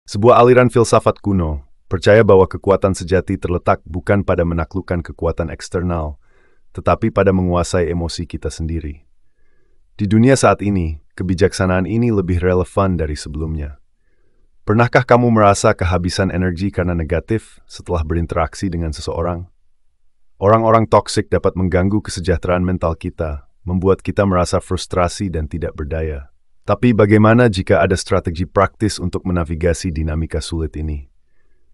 Sebuah aliran filsafat kuno percaya bahwa kekuatan sejati terletak bukan pada menaklukkan kekuatan eksternal, tetapi pada menguasai emosi kita sendiri. Di dunia saat ini, kebijaksanaan ini lebih relevan dari sebelumnya. Pernahkah kamu merasa kehabisan energi karena negatif setelah berinteraksi dengan seseorang? Orang-orang toksik dapat mengganggu kesejahteraan mental kita, membuat kita merasa frustrasi dan tidak berdaya. Tapi bagaimana jika ada strategi praktis untuk menavigasi dinamika sulit ini?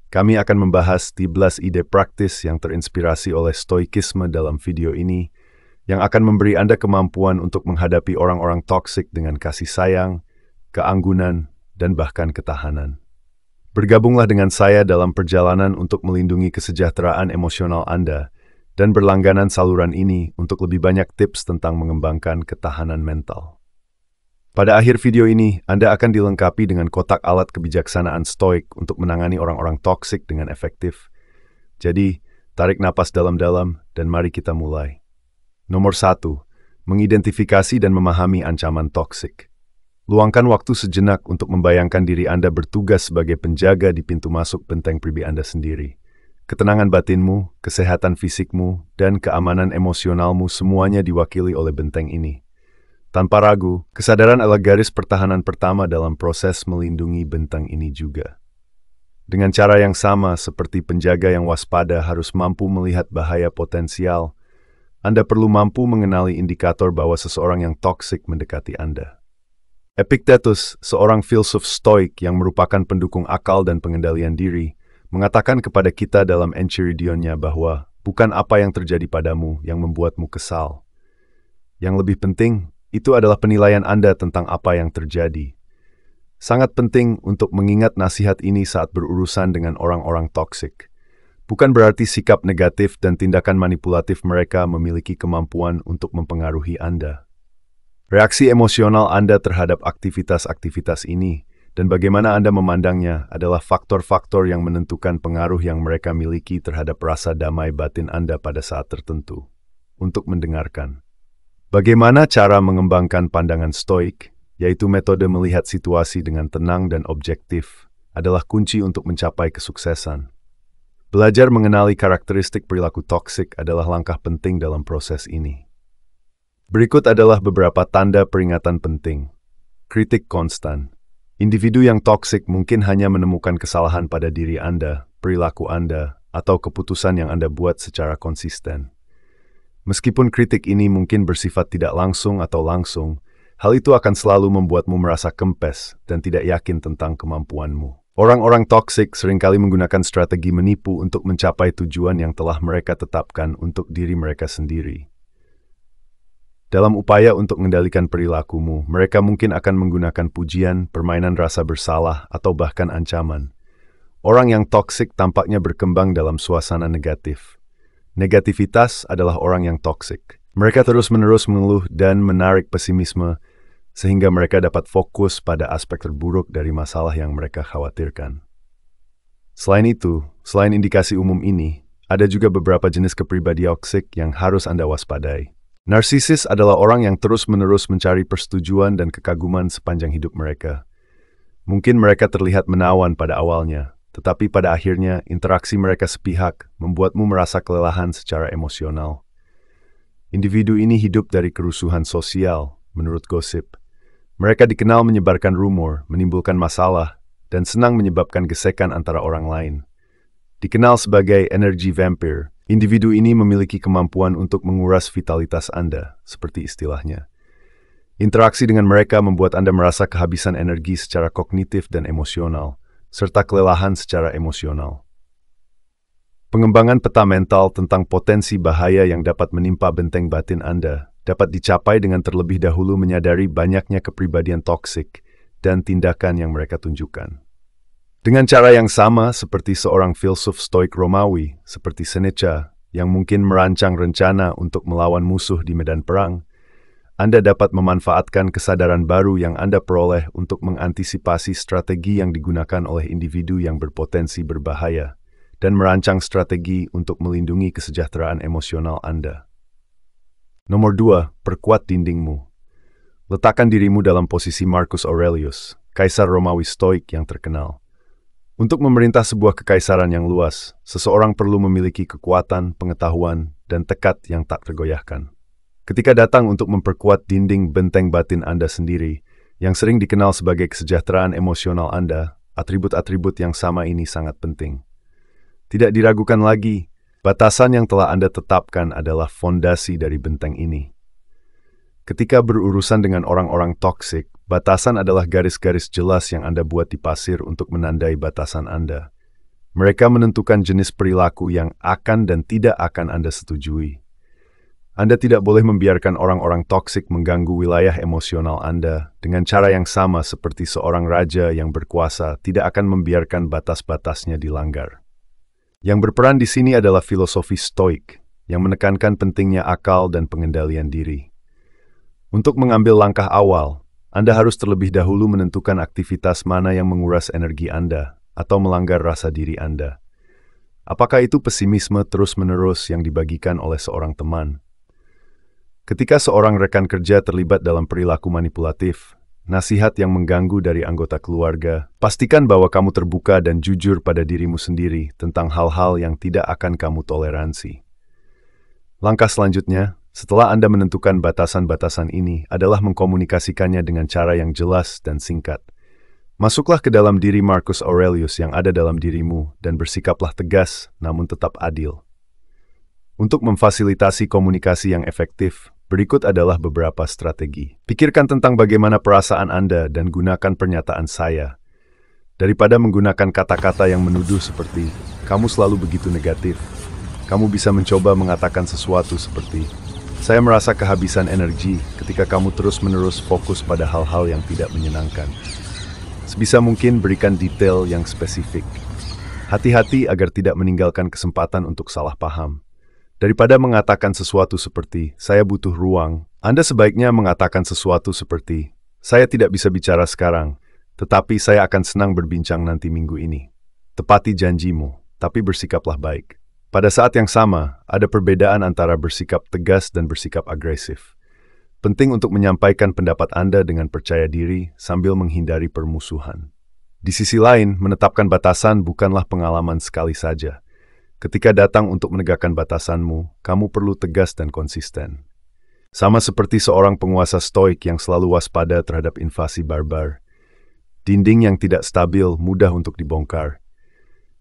Kami akan membahas 13 ide praktis yang terinspirasi oleh stoikisme dalam video ini, yang akan memberi Anda kemampuan untuk menghadapi orang-orang toksik dengan kasih sayang, keanggunan, dan bahkan ketahanan. Bergabunglah dengan saya dalam perjalanan untuk melindungi kesejahteraan emosional Anda dan berlangganan saluran ini untuk lebih banyak tips tentang mengembangkan ketahanan mental. Pada akhir video ini, Anda akan dilengkapi dengan kotak alat kebijaksanaan stoik untuk menangani orang-orang toksik dengan efektif. Jadi, tarik napas dalam-dalam dan mari kita mulai. Nomor 1. Mengidentifikasi dan memahami ancaman toksik. Luangkan waktu sejenak untuk membayangkan diri Anda bertugas sebagai penjaga di pintu masuk benteng pribadi Anda sendiri. Ketenangan batinmu, kesehatan fisikmu, dan keamanan emosionalmu semuanya diwakili oleh benteng ini. Tanpa ragu, kesadaran adalah garis pertahanan pertama dalam proses melindungi benteng ini juga. Dengan cara yang sama seperti penjaga yang waspada harus mampu melihat bahaya potensial, Anda perlu mampu mengenali indikator bahwa seseorang yang toksik mendekati Anda. Epictetus, seorang filsuf stoik yang merupakan pendukung akal dan pengendalian diri, mengatakan kepada kita dalam Enchiridion-nya bahwa bukan apa yang terjadi padamu yang membuatmu kesal. Yang lebih penting, itu adalah penilaian Anda tentang apa yang terjadi. Sangat penting untuk mengingat nasihat ini saat berurusan dengan orang-orang toksik. Bukan berarti sikap negatif dan tindakan manipulatif mereka memiliki kemampuan untuk mempengaruhi Anda. Reaksi emosional Anda terhadap aktivitas-aktivitas ini dan bagaimana Anda memandangnya adalah faktor-faktor yang menentukan pengaruh yang mereka miliki terhadap rasa damai batin Anda pada saat tertentu. Untuk mendengarkan. Bagaimana cara mengembangkan pandangan stoik, yaitu metode melihat situasi dengan tenang dan objektif, adalah kunci untuk mencapai kesuksesan. Belajar mengenali karakteristik perilaku toksik adalah langkah penting dalam proses ini. Berikut adalah beberapa tanda peringatan penting. Kritik konstan. Individu yang toksik mungkin hanya menemukan kesalahan pada diri Anda, perilaku Anda, atau keputusan yang Anda buat secara konsisten. Meskipun kritik ini mungkin bersifat tidak langsung atau langsung, hal itu akan selalu membuatmu merasa kempes dan tidak yakin tentang kemampuanmu. Orang-orang toksik seringkali menggunakan strategi menipu untuk mencapai tujuan yang telah mereka tetapkan untuk diri mereka sendiri. Dalam upaya untuk mengendalikan perilakumu, mereka mungkin akan menggunakan pujian, permainan rasa bersalah, atau bahkan ancaman. Orang yang toksik tampaknya berkembang dalam suasana negatif. Negativitas adalah orang yang toksik. Mereka terus-menerus mengeluh dan menarik pesimisme, sehingga mereka dapat fokus pada aspek terburuk dari masalah yang mereka khawatirkan. Selain itu, selain indikasi umum ini, ada juga beberapa jenis kepribadian toksik yang harus Anda waspadai. Narsisis adalah orang yang terus-menerus mencari persetujuan dan kekaguman sepanjang hidup mereka. Mungkin mereka terlihat menawan pada awalnya, tetapi pada akhirnya interaksi mereka sepihak membuatmu merasa kelelahan secara emosional. Individu ini hidup dari kerusuhan sosial, menurut gosip. Mereka dikenal menyebarkan rumor, menimbulkan masalah, dan senang menyebabkan gesekan antara orang lain. Dikenal sebagai energy vampire, individu ini memiliki kemampuan untuk menguras vitalitas Anda, seperti istilahnya. Interaksi dengan mereka membuat Anda merasa kehabisan energi secara kognitif dan emosional, serta kelelahan secara emosional. Pengembangan peta mental tentang potensi bahaya yang dapat menimpa benteng batin Anda dapat dicapai dengan terlebih dahulu menyadari banyaknya kepribadian toksik dan tindakan yang mereka tunjukkan. Dengan cara yang sama seperti seorang filsuf stoik Romawi, seperti Seneca, yang mungkin merancang rencana untuk melawan musuh di medan perang, Anda dapat memanfaatkan kesadaran baru yang Anda peroleh untuk mengantisipasi strategi yang digunakan oleh individu yang berpotensi berbahaya dan merancang strategi untuk melindungi kesejahteraan emosional Anda. Nomor 2, perkuat dindingmu. Letakkan dirimu dalam posisi Marcus Aurelius, kaisar Romawi Stoik yang terkenal. Untuk memerintah sebuah kekaisaran yang luas, seseorang perlu memiliki kekuatan, pengetahuan, dan tekad yang tak tergoyahkan. Ketika datang untuk memperkuat dinding benteng batin Anda sendiri, yang sering dikenal sebagai kesejahteraan emosional Anda, atribut-atribut yang sama ini sangat penting. Tidak diragukan lagi, batasan yang telah Anda tetapkan adalah fondasi dari benteng ini. Ketika berurusan dengan orang-orang toksik, batasan adalah garis-garis jelas yang Anda buat di pasir untuk menandai batasan Anda. Mereka menentukan jenis perilaku yang akan dan tidak akan Anda setujui. Anda tidak boleh membiarkan orang-orang toksik mengganggu wilayah emosional Anda dengan cara yang sama seperti seorang raja yang berkuasa tidak akan membiarkan batas-batasnya dilanggar. Yang berperan di sini adalah filosofi Stoik yang menekankan pentingnya akal dan pengendalian diri. Untuk mengambil langkah awal, Anda harus terlebih dahulu menentukan aktivitas mana yang menguras energi Anda atau melanggar rasa diri Anda. Apakah itu pesimisme terus-menerus yang dibagikan oleh seorang teman? Ketika seorang rekan kerja terlibat dalam perilaku manipulatif, nasihat yang mengganggu dari anggota keluarga, pastikan bahwa kamu terbuka dan jujur pada dirimu sendiri tentang hal-hal yang tidak akan kamu toleransi. Langkah selanjutnya, setelah Anda menentukan batasan-batasan ini, adalah mengkomunikasikannya dengan cara yang jelas dan singkat. Masuklah ke dalam diri Marcus Aurelius yang ada dalam dirimu dan bersikaplah tegas namun tetap adil. Untuk memfasilitasi komunikasi yang efektif, berikut adalah beberapa strategi. Pikirkan tentang bagaimana perasaan Anda dan gunakan pernyataan saya. Daripada menggunakan kata-kata yang menuduh seperti, kamu selalu begitu negatif, kamu bisa mencoba mengatakan sesuatu seperti, saya merasa kehabisan energi ketika kamu terus-menerus fokus pada hal-hal yang tidak menyenangkan. Sebisa mungkin berikan detail yang spesifik. Hati-hati agar tidak meninggalkan kesempatan untuk salah paham. Daripada mengatakan sesuatu seperti, saya butuh ruang, Anda sebaiknya mengatakan sesuatu seperti, saya tidak bisa bicara sekarang, tetapi saya akan senang berbincang nanti minggu ini. Tepati janjimu, tapi bersikaplah baik. Pada saat yang sama, ada perbedaan antara bersikap tegas dan bersikap agresif. Penting untuk menyampaikan pendapat Anda dengan percaya diri sambil menghindari permusuhan. Di sisi lain, menetapkan batasan bukanlah pengalaman sekali saja. Ketika datang untuk menegakkan batasanmu, kamu perlu tegas dan konsisten. Sama seperti seorang penguasa stoik yang selalu waspada terhadap invasi barbar. Dinding yang tidak stabil mudah untuk dibongkar.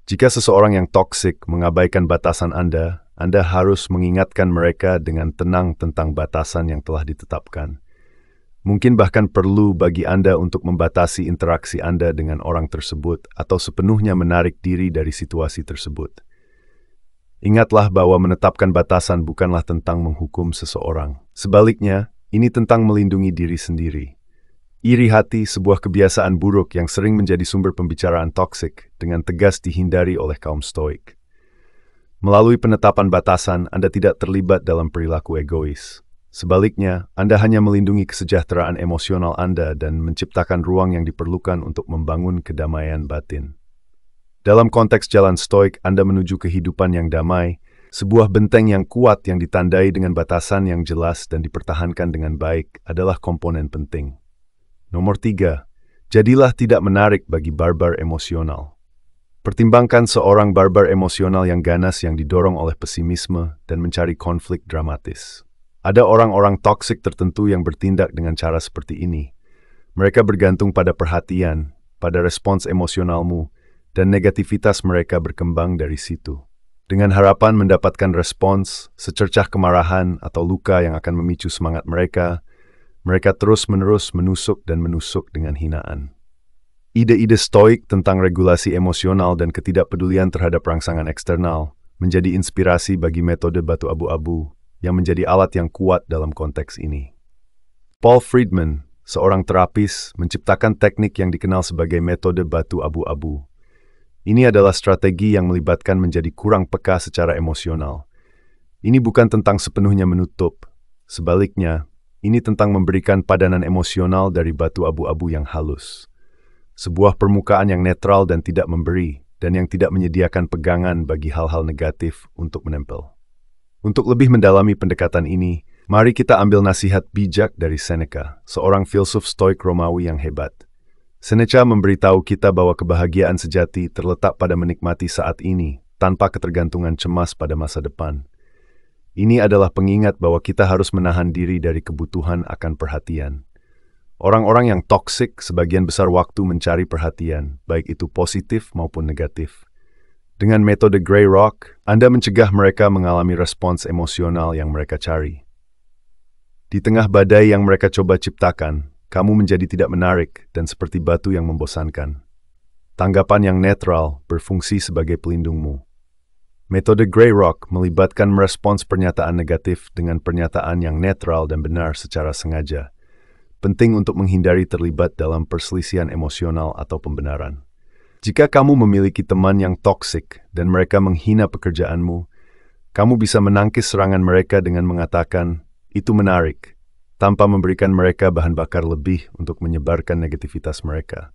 Jika seseorang yang toksik mengabaikan batasan Anda harus mengingatkan mereka dengan tenang tentang batasan yang telah ditetapkan. Mungkin bahkan perlu bagi Anda untuk membatasi interaksi Anda dengan orang tersebut atau sepenuhnya menarik diri dari situasi tersebut. Ingatlah bahwa menetapkan batasan bukanlah tentang menghukum seseorang. Sebaliknya, ini tentang melindungi diri sendiri. Iri hati, sebuah kebiasaan buruk yang sering menjadi sumber pembicaraan toksik, dengan tegas dihindari oleh kaum stoik. Melalui penetapan batasan, Anda tidak terlibat dalam perilaku egois. Sebaliknya, Anda hanya melindungi kesejahteraan emosional Anda dan menciptakan ruang yang diperlukan untuk membangun kedamaian batin. Dalam konteks jalan stoik, Anda menuju kehidupan yang damai, sebuah benteng yang kuat yang ditandai dengan batasan yang jelas dan dipertahankan dengan baik adalah komponen penting. Nomor 3, jadilah tidak menarik bagi barbar emosional. Pertimbangkan seorang barbar emosional yang ganas yang didorong oleh pesimisme dan mencari konflik dramatis. Ada orang-orang toksik tertentu yang bertindak dengan cara seperti ini. Mereka bergantung pada perhatian, pada respons emosionalmu, dan negativitas mereka berkembang dari situ. Dengan harapan mendapatkan respons, secercah kemarahan atau luka yang akan memicu semangat mereka terus-menerus menusuk dan menusuk dengan hinaan. Ide-ide stoik tentang regulasi emosional dan ketidakpedulian terhadap rangsangan eksternal menjadi inspirasi bagi metode batu abu-abu yang menjadi alat yang kuat dalam konteks ini. Paul Friedman, seorang terapis, menciptakan teknik yang dikenal sebagai metode batu abu-abu. Ini adalah strategi yang melibatkan menjadi kurang peka secara emosional. Ini bukan tentang sepenuhnya menutup. Sebaliknya, ini tentang memberikan padanan emosional dari batu abu-abu yang halus. Sebuah permukaan yang netral dan tidak memberi, dan yang tidak menyediakan pegangan bagi hal-hal negatif untuk menempel. Untuk lebih mendalami pendekatan ini, mari kita ambil nasihat bijak dari Seneca, seorang filsuf stoik Romawi yang hebat. Seneca memberitahu kita bahwa kebahagiaan sejati terletak pada menikmati saat ini, tanpa ketergantungan cemas pada masa depan. Ini adalah pengingat bahwa kita harus menahan diri dari kebutuhan akan perhatian. Orang-orang yang toksik sebagian besar waktu mencari perhatian, baik itu positif maupun negatif. Dengan metode Grey Rock, Anda mencegah mereka mengalami respons emosional yang mereka cari. Di tengah badai yang mereka coba ciptakan, kamu menjadi tidak menarik dan seperti batu yang membosankan. Tanggapan yang netral berfungsi sebagai pelindungmu. Metode Grey Rock melibatkan merespons pernyataan negatif dengan pernyataan yang netral dan benar secara sengaja. Penting untuk menghindari terlibat dalam perselisihan emosional atau pembenaran. Jika kamu memiliki teman yang toksik dan mereka menghina pekerjaanmu, kamu bisa menangkis serangan mereka dengan mengatakan, "Itu menarik," tanpa memberikan mereka bahan bakar lebih untuk menyebarkan negativitas mereka.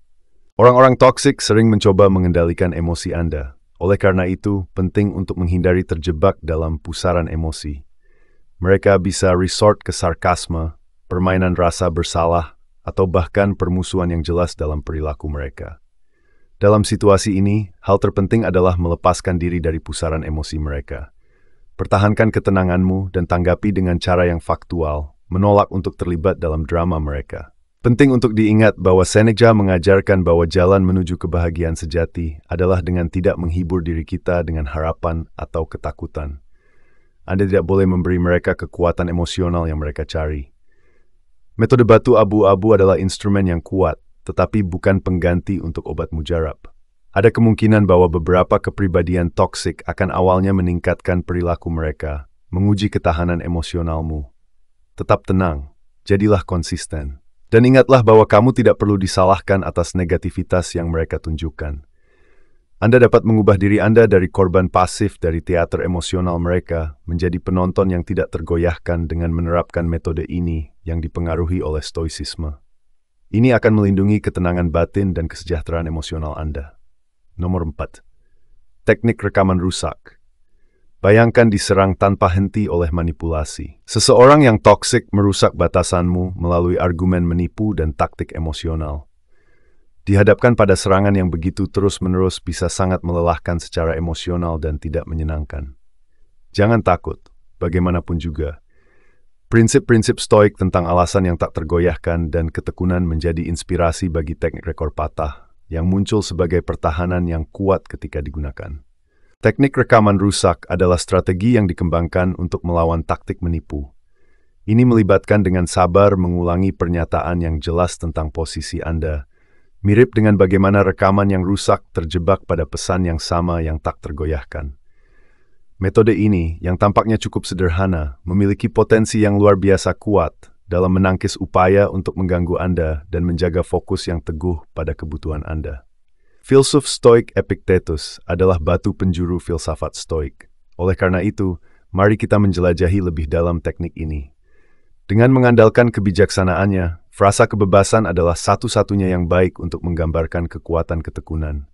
Orang-orang toksik sering mencoba mengendalikan emosi Anda. Oleh karena itu, penting untuk menghindari terjebak dalam pusaran emosi. Mereka bisa resort ke sarkasme, permainan rasa bersalah, atau bahkan permusuhan yang jelas dalam perilaku mereka. Dalam situasi ini, hal terpenting adalah melepaskan diri dari pusaran emosi mereka. Pertahankan ketenanganmu dan tanggapi dengan cara yang faktual, menolak untuk terlibat dalam drama mereka. Penting untuk diingat bahwa Seneca mengajarkan bahwa jalan menuju kebahagiaan sejati adalah dengan tidak menghibur diri kita dengan harapan atau ketakutan. Anda tidak boleh memberi mereka kekuatan emosional yang mereka cari. Metode batu abu-abu adalah instrumen yang kuat, tetapi bukan pengganti untuk obat mujarab. Ada kemungkinan bahwa beberapa kepribadian toksik akan awalnya meningkatkan perilaku mereka, menguji ketahanan emosionalmu. Tetap tenang, jadilah konsisten. Dan ingatlah bahwa kamu tidak perlu disalahkan atas negativitas yang mereka tunjukkan. Anda dapat mengubah diri Anda dari korban pasif dari teater emosional mereka menjadi penonton yang tidak tergoyahkan dengan menerapkan metode ini yang dipengaruhi oleh stoicisme. Ini akan melindungi ketenangan batin dan kesejahteraan emosional Anda. Nomor 4. Teknik rekaman rusak. Bayangkan diserang tanpa henti oleh manipulasi. Seseorang yang toksik merusak batasanmu melalui argumen menipu dan taktik emosional. Dihadapkan pada serangan yang begitu terus-menerus bisa sangat melelahkan secara emosional dan tidak menyenangkan. Jangan takut, bagaimanapun juga. Prinsip-prinsip stoik tentang alasan yang tak tergoyahkan dan ketekunan menjadi inspirasi bagi teknik rekor patah yang muncul sebagai pertahanan yang kuat ketika digunakan. Teknik rekaman rusak adalah strategi yang dikembangkan untuk melawan taktik menipu. Ini melibatkan dengan sabar mengulangi pernyataan yang jelas tentang posisi Anda, mirip dengan bagaimana rekaman yang rusak terjebak pada pesan yang sama yang tak tergoyahkan. Metode ini, yang tampaknya cukup sederhana, memiliki potensi yang luar biasa kuat dalam menangkis upaya untuk mengganggu Anda dan menjaga fokus yang teguh pada kebutuhan Anda. Filsuf Stoik Epictetus adalah batu penjuru filsafat Stoik. Oleh karena itu, mari kita menjelajahi lebih dalam teknik ini. Dengan mengandalkan kebijaksanaannya, frasa kebebasan adalah satu-satunya yang baik untuk menggambarkan kekuatan ketekunan.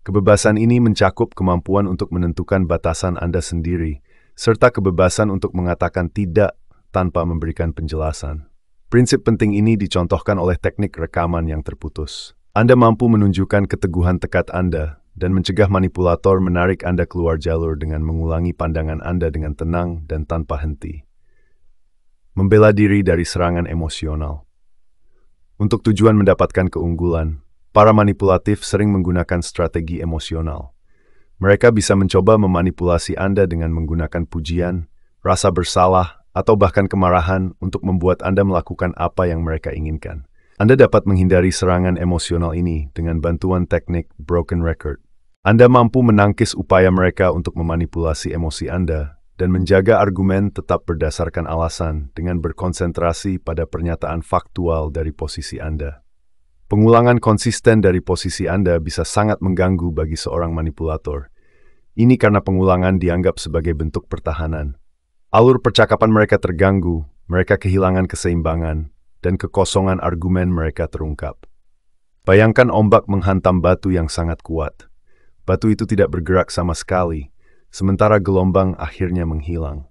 Kebebasan ini mencakup kemampuan untuk menentukan batasan Anda sendiri, serta kebebasan untuk mengatakan tidak tanpa memberikan penjelasan. Prinsip penting ini dicontohkan oleh teknik rekaman yang terputus. Anda mampu menunjukkan keteguhan tekad Anda dan mencegah manipulator menarik Anda keluar jalur dengan mengulangi pandangan Anda dengan tenang dan tanpa henti. Membela diri dari serangan emosional. Untuk tujuan mendapatkan keunggulan, para manipulatif sering menggunakan strategi emosional. Mereka bisa mencoba memanipulasi Anda dengan menggunakan pujian, rasa bersalah, atau bahkan kemarahan untuk membuat Anda melakukan apa yang mereka inginkan. Anda dapat menghindari serangan emosional ini dengan bantuan teknik broken record. Anda mampu menangkis upaya mereka untuk memanipulasi emosi Anda dan menjaga argumen tetap berdasarkan alasan dengan berkonsentrasi pada pernyataan faktual dari posisi Anda. Pengulangan konsisten dari posisi Anda bisa sangat mengganggu bagi seorang manipulator. Ini karena pengulangan dianggap sebagai bentuk pertahanan. Alur percakapan mereka terganggu, mereka kehilangan keseimbangan, dan kekosongan argumen mereka terungkap. Bayangkan ombak menghantam batu yang sangat kuat. Batu itu tidak bergerak sama sekali, sementara gelombang akhirnya menghilang.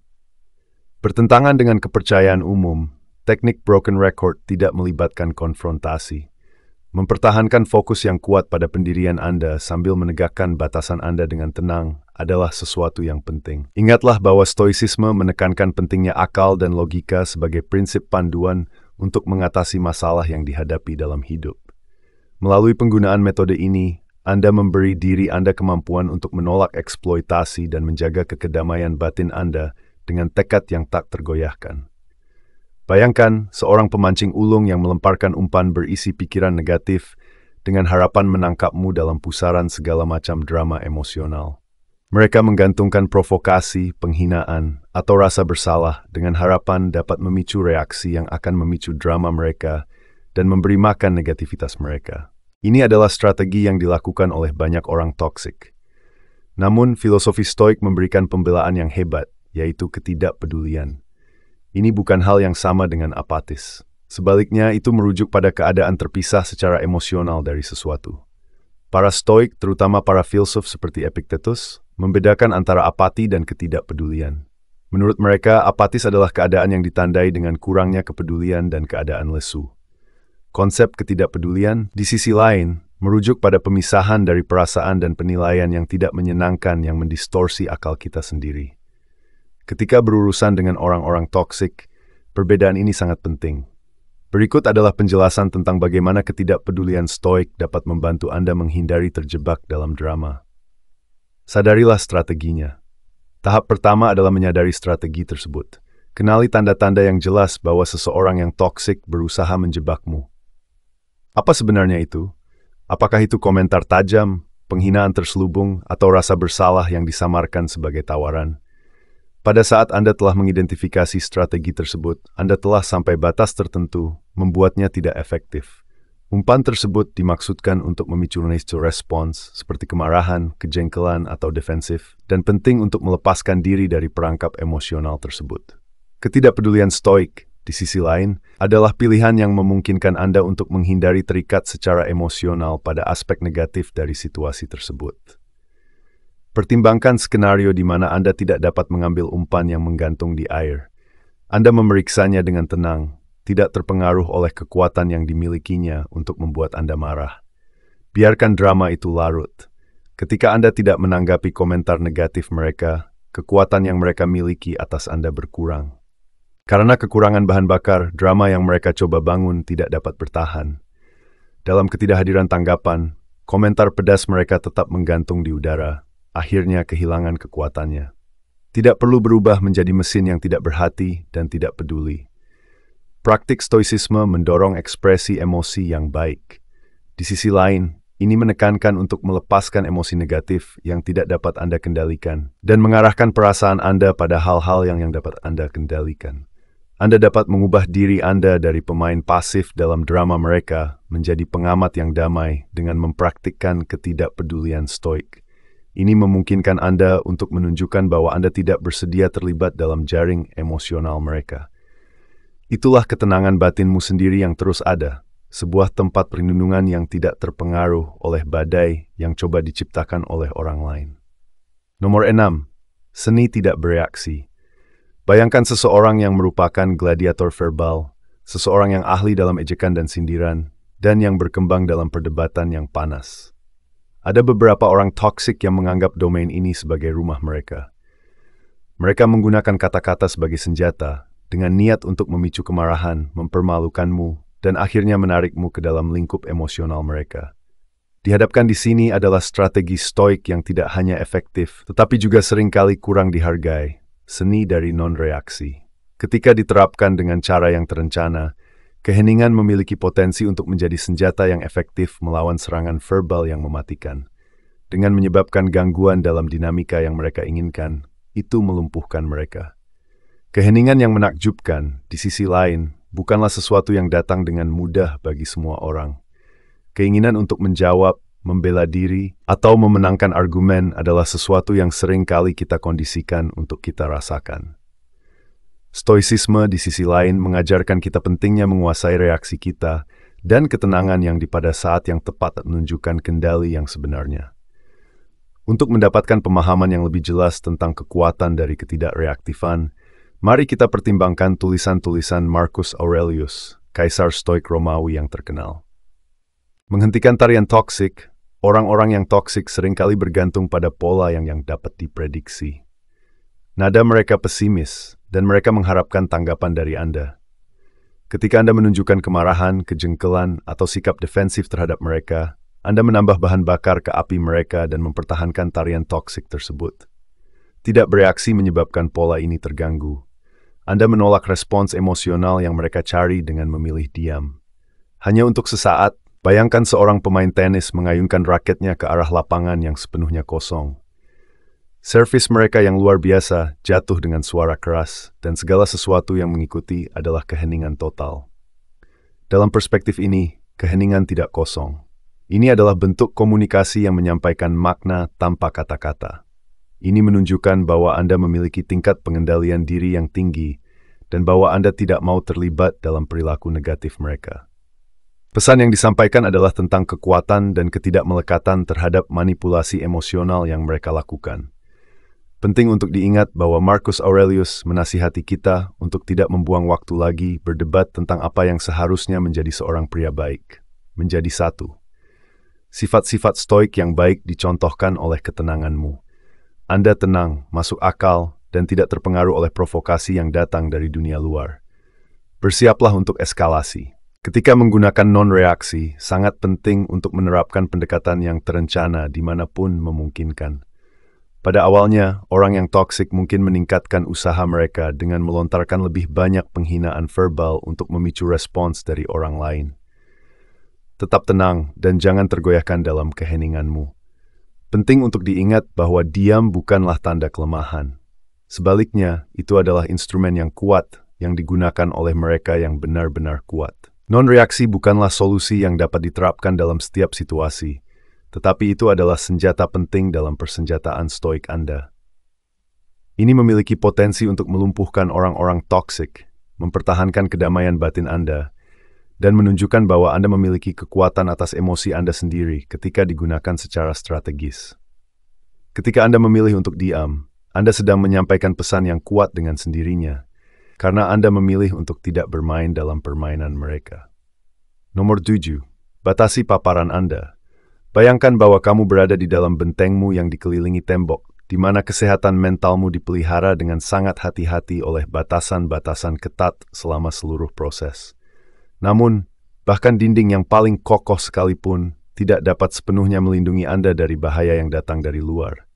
Bertentangan dengan kepercayaan umum, teknik broken record tidak melibatkan konfrontasi. Mempertahankan fokus yang kuat pada pendirian Anda sambil menegakkan batasan Anda dengan tenang adalah sesuatu yang penting. Ingatlah bahwa stoicisme menekankan pentingnya akal dan logika sebagai prinsip panduan untuk mengatasi masalah yang dihadapi dalam hidup. Melalui penggunaan metode ini, Anda memberi diri Anda kemampuan untuk menolak eksploitasi dan menjaga kedamaian batin Anda dengan tekad yang tak tergoyahkan. Bayangkan seorang pemancing ulung yang melemparkan umpan berisi pikiran negatif dengan harapan menangkapmu dalam pusaran segala macam drama emosional. Mereka menggantungkan provokasi, penghinaan, atau rasa bersalah dengan harapan dapat memicu reaksi yang akan memicu drama mereka dan memberi makan negativitas mereka. Ini adalah strategi yang dilakukan oleh banyak orang toksik. Namun, filosofi Stoik memberikan pembelaan yang hebat, yaitu ketidakpedulian. Ini bukan hal yang sama dengan apatis. Sebaliknya, itu merujuk pada keadaan terpisah secara emosional dari sesuatu. Para Stoik, terutama para filsuf seperti Epictetus, membedakan antara apati dan ketidakpedulian. Menurut mereka, apatis adalah keadaan yang ditandai dengan kurangnya kepedulian dan keadaan lesu. Konsep ketidakpedulian, di sisi lain, merujuk pada pemisahan dari perasaan dan penilaian yang tidak menyenangkan yang mendistorsi akal kita sendiri. Ketika berurusan dengan orang-orang toksik, perbedaan ini sangat penting. Berikut adalah penjelasan tentang bagaimana ketidakpedulian Stoik dapat membantu Anda menghindari terjebak dalam drama. Sadarilah strateginya. Tahap pertama adalah menyadari strategi tersebut. Kenali tanda-tanda yang jelas bahwa seseorang yang toksik berusaha menjebakmu. Apa sebenarnya itu? Apakah itu komentar tajam, penghinaan terselubung, atau rasa bersalah yang disamarkan sebagai tawaran? Pada saat Anda telah mengidentifikasi strategi tersebut, Anda telah sampai batas tertentu, membuatnya tidak efektif. Umpan tersebut dimaksudkan untuk memicu respons, seperti kemarahan, kejengkelan, atau defensif, dan penting untuk melepaskan diri dari perangkap emosional tersebut. Ketidakpedulian Stoik, di sisi lain, adalah pilihan yang memungkinkan Anda untuk menghindari terikat secara emosional pada aspek negatif dari situasi tersebut. Pertimbangkan skenario di mana Anda tidak dapat mengambil umpan yang menggantung di air. Anda memeriksanya dengan tenang, tidak terpengaruh oleh kekuatan yang dimilikinya untuk membuat Anda marah. Biarkan drama itu larut. Ketika Anda tidak menanggapi komentar negatif mereka, kekuatan yang mereka miliki atas Anda berkurang. Karena kekurangan bahan bakar, drama yang mereka coba bangun tidak dapat bertahan. Dalam ketidakhadiran tanggapan, komentar pedas mereka tetap menggantung di udara. Akhirnya kehilangan kekuatannya. Tidak perlu berubah menjadi mesin yang tidak berhati dan tidak peduli. Praktik stoicisme mendorong ekspresi emosi yang baik. Di sisi lain, ini menekankan untuk melepaskan emosi negatif yang tidak dapat Anda kendalikan dan mengarahkan perasaan Anda pada hal-hal yang dapat Anda kendalikan. Anda dapat mengubah diri Anda dari pemain pasif dalam drama mereka menjadi pengamat yang damai dengan mempraktikkan ketidakpedulian Stoik. Ini memungkinkan Anda untuk menunjukkan bahwa Anda tidak bersedia terlibat dalam jaring emosional mereka. Itulah ketenangan batinmu sendiri yang terus ada, sebuah tempat perlindungan yang tidak terpengaruh oleh badai yang coba diciptakan oleh orang lain. Nomor 6. Seni tidak bereaksi. Bayangkan seseorang yang merupakan gladiator verbal, seseorang yang ahli dalam ejekan dan sindiran, dan yang berkembang dalam perdebatan yang panas. Ada beberapa orang toksik yang menganggap domain ini sebagai rumah mereka. Mereka menggunakan kata-kata sebagai senjata dengan niat untuk memicu kemarahan, mempermalukanmu, dan akhirnya menarikmu ke dalam lingkup emosional mereka. Dihadapkan di sini adalah strategi Stoik yang tidak hanya efektif, tetapi juga seringkali kurang dihargai, seni dari non-reaksi. Ketika diterapkan dengan cara yang terencana, keheningan memiliki potensi untuk menjadi senjata yang efektif melawan serangan verbal yang mematikan. Dengan menyebabkan gangguan dalam dinamika yang mereka inginkan, itu melumpuhkan mereka. Keheningan yang menakjubkan, di sisi lain, bukanlah sesuatu yang datang dengan mudah bagi semua orang. Keinginan untuk menjawab, membela diri, atau memenangkan argumen adalah sesuatu yang sering kali kita kondisikan untuk kita rasakan. Stoicisme di sisi lain mengajarkan kita pentingnya menguasai reaksi kita dan ketenangan yang pada saat yang tepat menunjukkan kendali yang sebenarnya. Untuk mendapatkan pemahaman yang lebih jelas tentang kekuatan dari ketidakreaktifan, mari kita pertimbangkan tulisan-tulisan Marcus Aurelius, Kaisar Stoik Romawi yang terkenal. Menghentikan tarian toksik, orang-orang yang toksik seringkali bergantung pada pola yang dapat diprediksi. Nada mereka pesimis, dan mereka mengharapkan tanggapan dari Anda. Ketika Anda menunjukkan kemarahan, kejengkelan, atau sikap defensif terhadap mereka, Anda menambah bahan bakar ke api mereka dan mempertahankan tarian toksik tersebut. Tidak bereaksi menyebabkan pola ini terganggu. Anda menolak respons emosional yang mereka cari dengan memilih diam. Hanya untuk sesaat, bayangkan seorang pemain tenis mengayunkan raketnya ke arah lapangan yang sepenuhnya kosong. Servis mereka yang luar biasa jatuh dengan suara keras, dan segala sesuatu yang mengikuti adalah keheningan total. Dalam perspektif ini, keheningan tidak kosong. Ini adalah bentuk komunikasi yang menyampaikan makna tanpa kata-kata. Ini menunjukkan bahwa Anda memiliki tingkat pengendalian diri yang tinggi, dan bahwa Anda tidak mau terlibat dalam perilaku negatif mereka. Pesan yang disampaikan adalah tentang kekuatan dan ketidakmelekatan terhadap manipulasi emosional yang mereka lakukan. Penting untuk diingat bahwa Marcus Aurelius menasihati kita untuk tidak membuang waktu lagi berdebat tentang apa yang seharusnya menjadi seorang pria baik. Menjadi satu. Sifat-sifat stoik yang baik dicontohkan oleh ketenanganmu. Anda tenang, masuk akal, dan tidak terpengaruh oleh provokasi yang datang dari dunia luar. Bersiaplah untuk eskalasi. Ketika menggunakan non-reaksi, sangat penting untuk menerapkan pendekatan yang terencana dimanapun memungkinkan. Pada awalnya, orang yang toksik mungkin meningkatkan usaha mereka dengan melontarkan lebih banyak penghinaan verbal untuk memicu respons dari orang lain. Tetap tenang dan jangan tergoyahkan dalam keheninganmu. Penting untuk diingat bahwa diam bukanlah tanda kelemahan. Sebaliknya, itu adalah instrumen yang kuat yang digunakan oleh mereka yang benar-benar kuat. Non-reaksi bukanlah solusi yang dapat diterapkan dalam setiap situasi, tetapi itu adalah senjata penting dalam persenjataan stoik Anda. Ini memiliki potensi untuk melumpuhkan orang-orang toksik, mempertahankan kedamaian batin Anda, dan menunjukkan bahwa Anda memiliki kekuatan atas emosi Anda sendiri ketika digunakan secara strategis. Ketika Anda memilih untuk diam, Anda sedang menyampaikan pesan yang kuat dengan sendirinya, karena Anda memilih untuk tidak bermain dalam permainan mereka. Nomor 7. Batasi paparan Anda. Bayangkan bahwa kamu berada di dalam bentengmu yang dikelilingi tembok, di mana kesehatan mentalmu dipelihara dengan sangat hati-hati oleh batasan-batasan ketat selama seluruh proses. Namun, bahkan dinding yang paling kokoh sekalipun tidak dapat sepenuhnya melindungi Anda dari bahaya yang datang dari luar.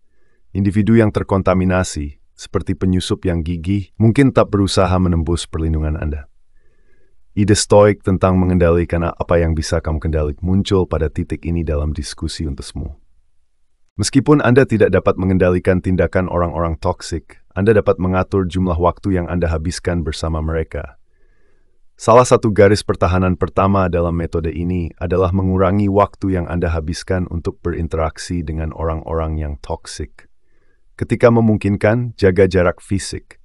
Individu yang terkontaminasi, seperti penyusup yang gigih, mungkin tak berusaha menembus perlindungan Anda. Ide stoik tentang mengendalikan apa yang bisa kamu kendalikan muncul pada titik ini dalam diskusi untukmu. Meskipun Anda tidak dapat mengendalikan tindakan orang-orang toksik, Anda dapat mengatur jumlah waktu yang Anda habiskan bersama mereka. Salah satu garis pertahanan pertama dalam metode ini adalah mengurangi waktu yang Anda habiskan untuk berinteraksi dengan orang-orang yang toksik. Ketika memungkinkan, jaga jarak fisik.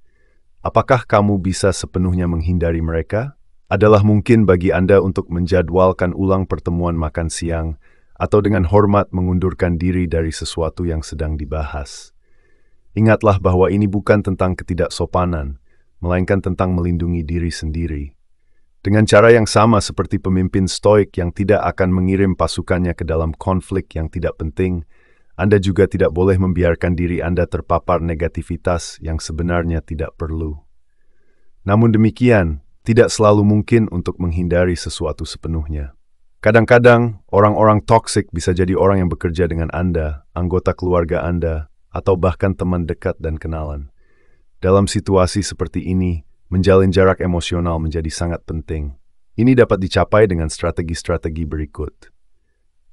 Apakah kamu bisa sepenuhnya menghindari mereka? Adalah mungkin bagi Anda untuk menjadwalkan ulang pertemuan makan siang atau dengan hormat mengundurkan diri dari sesuatu yang sedang dibahas. Ingatlah bahwa ini bukan tentang ketidaksopanan, melainkan tentang melindungi diri sendiri. Dengan cara yang sama seperti pemimpin stoik yang tidak akan mengirim pasukannya ke dalam konflik yang tidak penting, Anda juga tidak boleh membiarkan diri Anda terpapar negativitas yang sebenarnya tidak perlu. Namun demikian, tidak selalu mungkin untuk menghindari sesuatu sepenuhnya. Kadang-kadang, orang-orang toksik bisa jadi orang yang bekerja dengan Anda, anggota keluarga Anda, atau bahkan teman dekat dan kenalan. Dalam situasi seperti ini, menjalin jarak emosional menjadi sangat penting. Ini dapat dicapai dengan strategi-strategi berikut.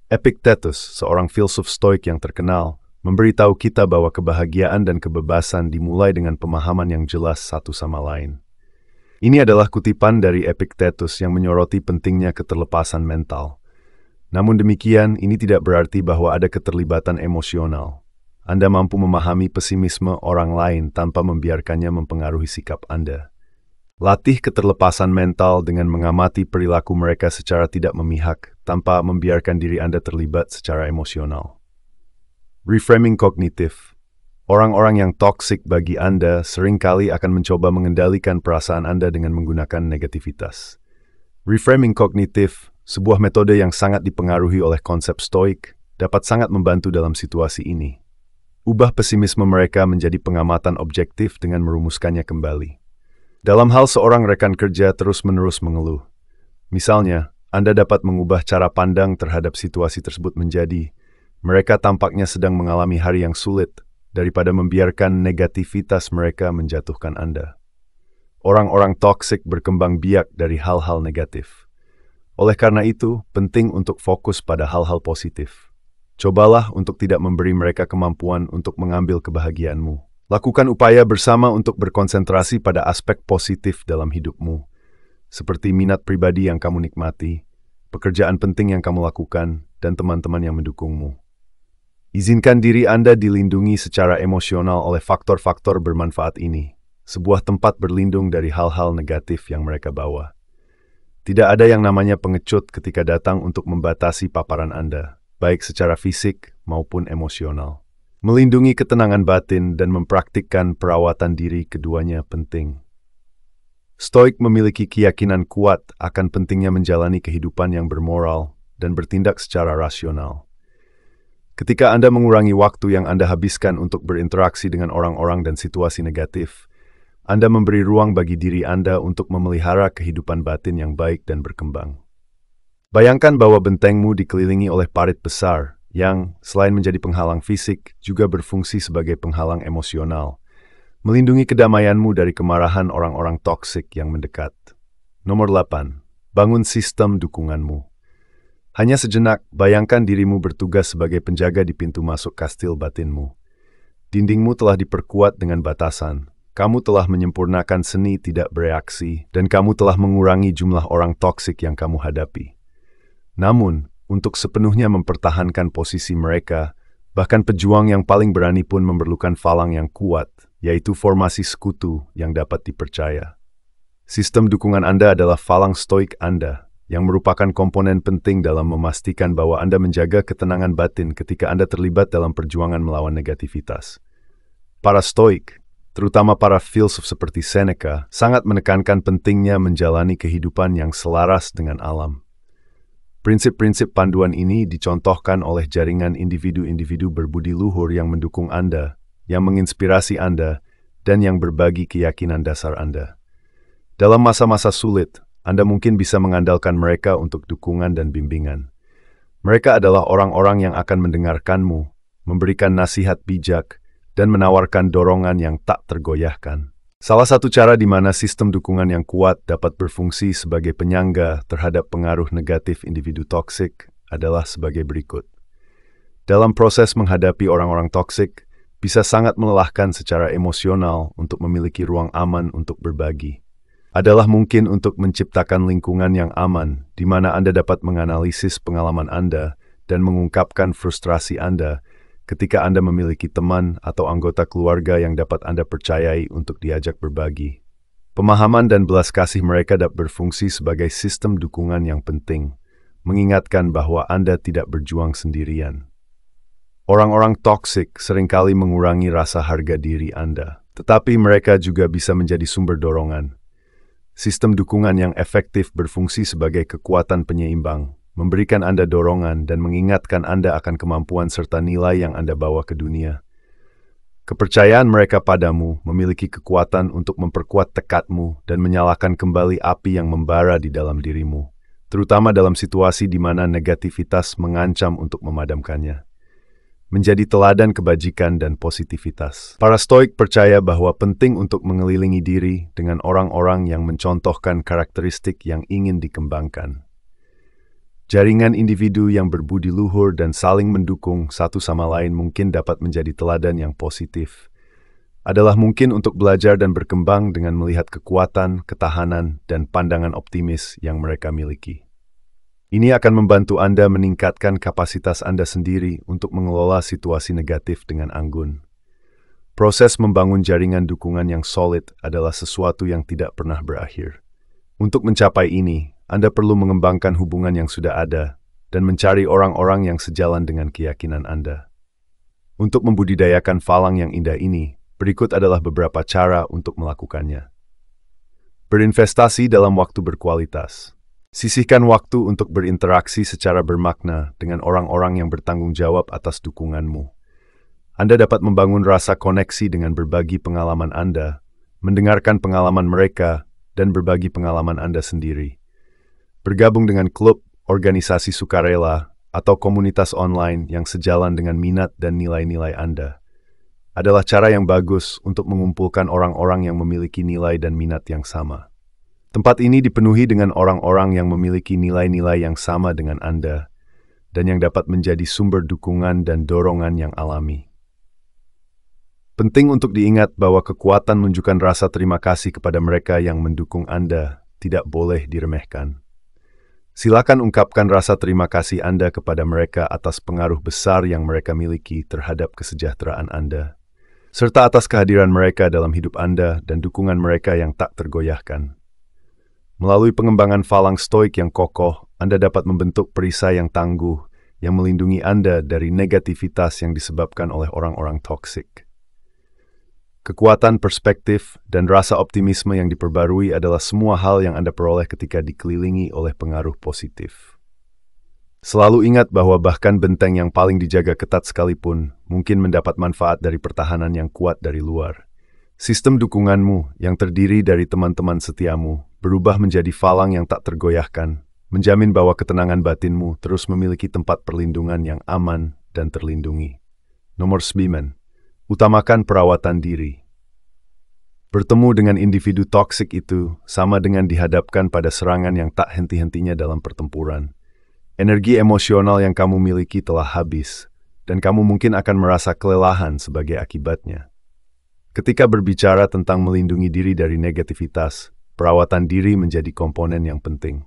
Epictetus, seorang filsuf stoik yang terkenal, memberitahu kita bahwa kebahagiaan dan kebebasan dimulai dengan pemahaman yang jelas satu sama lain. Ini adalah kutipan dari Epictetus yang menyoroti pentingnya keterlepasan mental. Namun demikian, ini tidak berarti bahwa ada keterlibatan emosional. Anda mampu memahami pesimisme orang lain tanpa membiarkannya mempengaruhi sikap Anda. Latih keterlepasan mental dengan mengamati perilaku mereka secara tidak memihak, tanpa membiarkan diri Anda terlibat secara emosional. Reframing kognitif. Orang-orang yang toksik bagi Anda seringkali akan mencoba mengendalikan perasaan Anda dengan menggunakan negativitas. Reframing kognitif sebuah metode yang sangat dipengaruhi oleh konsep stoik, dapat sangat membantu dalam situasi ini. Ubah pesimisme mereka menjadi pengamatan objektif dengan merumuskannya kembali. Dalam hal seorang rekan kerja terus-menerus mengeluh, misalnya, Anda dapat mengubah cara pandang terhadap situasi tersebut menjadi, mereka tampaknya sedang mengalami hari yang sulit, daripada membiarkan negativitas mereka menjatuhkan Anda. Orang-orang toksik berkembang biak dari hal-hal negatif. Oleh karena itu, penting untuk fokus pada hal-hal positif. Cobalah untuk tidak memberi mereka kemampuan untuk mengambil kebahagiaanmu. Lakukan upaya bersama untuk berkonsentrasi pada aspek positif dalam hidupmu, seperti minat pribadi yang kamu nikmati, pekerjaan penting yang kamu lakukan, dan teman-teman yang mendukungmu. Izinkan diri Anda dilindungi secara emosional oleh faktor-faktor bermanfaat ini, sebuah tempat berlindung dari hal-hal negatif yang mereka bawa. Tidak ada yang namanya pengecut ketika datang untuk membatasi paparan Anda, baik secara fisik maupun emosional. Melindungi ketenangan batin dan mempraktikkan perawatan diri keduanya penting. Stoik memiliki keyakinan kuat akan pentingnya menjalani kehidupan yang bermoral dan bertindak secara rasional. Ketika Anda mengurangi waktu yang Anda habiskan untuk berinteraksi dengan orang-orang dan situasi negatif, Anda memberi ruang bagi diri Anda untuk memelihara kehidupan batin yang baik dan berkembang. Bayangkan bahwa bentengmu dikelilingi oleh parit besar yang, selain menjadi penghalang fisik, juga berfungsi sebagai penghalang emosional, melindungi kedamaianmu dari kemarahan orang-orang toksik yang mendekat. Nomor 8. Bangun sistem dukunganmu. Hanya sejenak, bayangkan dirimu bertugas sebagai penjaga di pintu masuk kastil batinmu. Dindingmu telah diperkuat dengan batasan. Kamu telah menyempurnakan seni tidak bereaksi, dan kamu telah mengurangi jumlah orang toksik yang kamu hadapi. Namun, untuk sepenuhnya mempertahankan posisi mereka, bahkan pejuang yang paling berani pun memerlukan falang yang kuat, yaitu formasi sekutu yang dapat dipercaya. Sistem dukungan Anda adalah falang stoik Anda, yang merupakan komponen penting dalam memastikan bahwa Anda menjaga ketenangan batin ketika Anda terlibat dalam perjuangan melawan negativitas. Para stoik, terutama para filsuf seperti Seneca, sangat menekankan pentingnya menjalani kehidupan yang selaras dengan alam. Prinsip-prinsip panduan ini dicontohkan oleh jaringan individu-individu berbudi luhur yang mendukung Anda, yang menginspirasi Anda, dan yang berbagi keyakinan dasar Anda. Dalam masa-masa sulit, Anda mungkin bisa mengandalkan mereka untuk dukungan dan bimbingan. Mereka adalah orang-orang yang akan mendengarkanmu, memberikan nasihat bijak, dan menawarkan dorongan yang tak tergoyahkan. Salah satu cara di mana sistem dukungan yang kuat dapat berfungsi sebagai penyangga terhadap pengaruh negatif individu toksik adalah sebagai berikut. Dalam proses menghadapi orang-orang toksik, bisa sangat melelahkan secara emosional untuk memiliki ruang aman untuk berbagi. Adalah mungkin untuk menciptakan lingkungan yang aman, di mana Anda dapat menganalisis pengalaman Anda dan mengungkapkan frustrasi Anda ketika Anda memiliki teman atau anggota keluarga yang dapat Anda percayai untuk diajak berbagi. Pemahaman dan belas kasih mereka dapat berfungsi sebagai sistem dukungan yang penting, mengingatkan bahwa Anda tidak berjuang sendirian. Orang-orang toksik seringkali mengurangi rasa harga diri Anda, tetapi mereka juga bisa menjadi sumber dorongan. Sistem dukungan yang efektif berfungsi sebagai kekuatan penyeimbang, memberikan Anda dorongan dan mengingatkan Anda akan kemampuan serta nilai yang Anda bawa ke dunia. Kepercayaan mereka padamu memiliki kekuatan untuk memperkuat tekadmu dan menyalakan kembali api yang membara di dalam dirimu, terutama dalam situasi di mana negativitas mengancam untuk memadamkannya. Menjadi teladan kebajikan dan positivitas. Para stoik percaya bahwa penting untuk mengelilingi diri dengan orang-orang yang mencontohkan karakteristik yang ingin dikembangkan. Jaringan individu yang berbudi luhur dan saling mendukung satu sama lain mungkin dapat menjadi teladan yang positif. Adalah mungkin untuk belajar dan berkembang dengan melihat kekuatan, ketahanan, dan pandangan optimis yang mereka miliki. Ini akan membantu Anda meningkatkan kapasitas Anda sendiri untuk mengelola situasi negatif dengan anggun. Proses membangun jaringan dukungan yang solid adalah sesuatu yang tidak pernah berakhir. Untuk mencapai ini, Anda perlu mengembangkan hubungan yang sudah ada dan mencari orang-orang yang sejalan dengan keyakinan Anda. Untuk membudidayakan falang yang indah ini, berikut adalah beberapa cara untuk melakukannya. Berinvestasi dalam waktu berkualitas. Sisihkan waktu untuk berinteraksi secara bermakna dengan orang-orang yang bertanggung jawab atas dukunganmu. Anda dapat membangun rasa koneksi dengan berbagi pengalaman Anda, mendengarkan pengalaman mereka, dan berbagi pengalaman Anda sendiri. Bergabung dengan klub, organisasi sukarela, atau komunitas online yang sejalan dengan minat dan nilai-nilai Anda adalah cara yang bagus untuk mengumpulkan orang-orang yang memiliki nilai dan minat yang sama. Tempat ini dipenuhi dengan orang-orang yang memiliki nilai-nilai yang sama dengan Anda dan yang dapat menjadi sumber dukungan dan dorongan yang alami. Penting untuk diingat bahwa kekuatan menunjukkan rasa terima kasih kepada mereka yang mendukung Anda tidak boleh diremehkan. Silakan ungkapkan rasa terima kasih Anda kepada mereka atas pengaruh besar yang mereka miliki terhadap kesejahteraan Anda, serta atas kehadiran mereka dalam hidup Anda dan dukungan mereka yang tak tergoyahkan. Melalui pengembangan falang stoik yang kokoh, Anda dapat membentuk perisai yang tangguh yang melindungi Anda dari negativitas yang disebabkan oleh orang-orang toksik. Kekuatan perspektif dan rasa optimisme yang diperbarui adalah semua hal yang Anda peroleh ketika dikelilingi oleh pengaruh positif. Selalu ingat bahwa bahkan benteng yang paling dijaga ketat sekalipun mungkin mendapat manfaat dari pertahanan yang kuat dari luar. Sistem dukunganmu yang terdiri dari teman-teman setiamu berubah menjadi falang yang tak tergoyahkan, menjamin bahwa ketenangan batinmu terus memiliki tempat perlindungan yang aman dan terlindungi. Nomor 9. Utamakan perawatan diri. Bertemu dengan individu toksik itu sama dengan dihadapkan pada serangan yang tak henti-hentinya dalam pertempuran. Energi emosional yang kamu miliki telah habis, dan kamu mungkin akan merasa kelelahan sebagai akibatnya. Ketika berbicara tentang melindungi diri dari negativitas, perawatan diri menjadi komponen yang penting.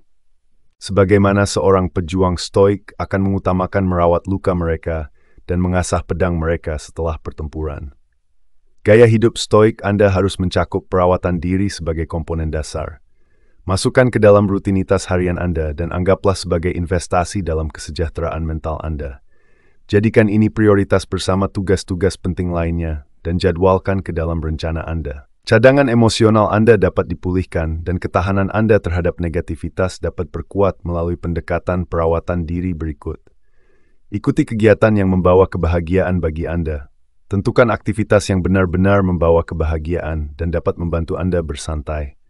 Sebagaimana seorang pejuang stoik akan mengutamakan merawat luka mereka dan mengasah pedang mereka setelah pertempuran. Gaya hidup stoik Anda harus mencakup perawatan diri sebagai komponen dasar. Masukkan ke dalam rutinitas harian Anda dan anggaplah sebagai investasi dalam kesejahteraan mental Anda. Jadikan ini prioritas bersama tugas-tugas penting lainnya dan jadwalkan ke dalam rencana Anda. Cadangan emosional Anda dapat dipulihkan dan ketahanan Anda terhadap negativitas dapat berkuat melalui pendekatan perawatan diri berikut. Ikuti kegiatan yang membawa kebahagiaan bagi Anda. Tentukan aktivitas yang benar-benar membawa kebahagiaan dan dapat membantu Anda bersantai.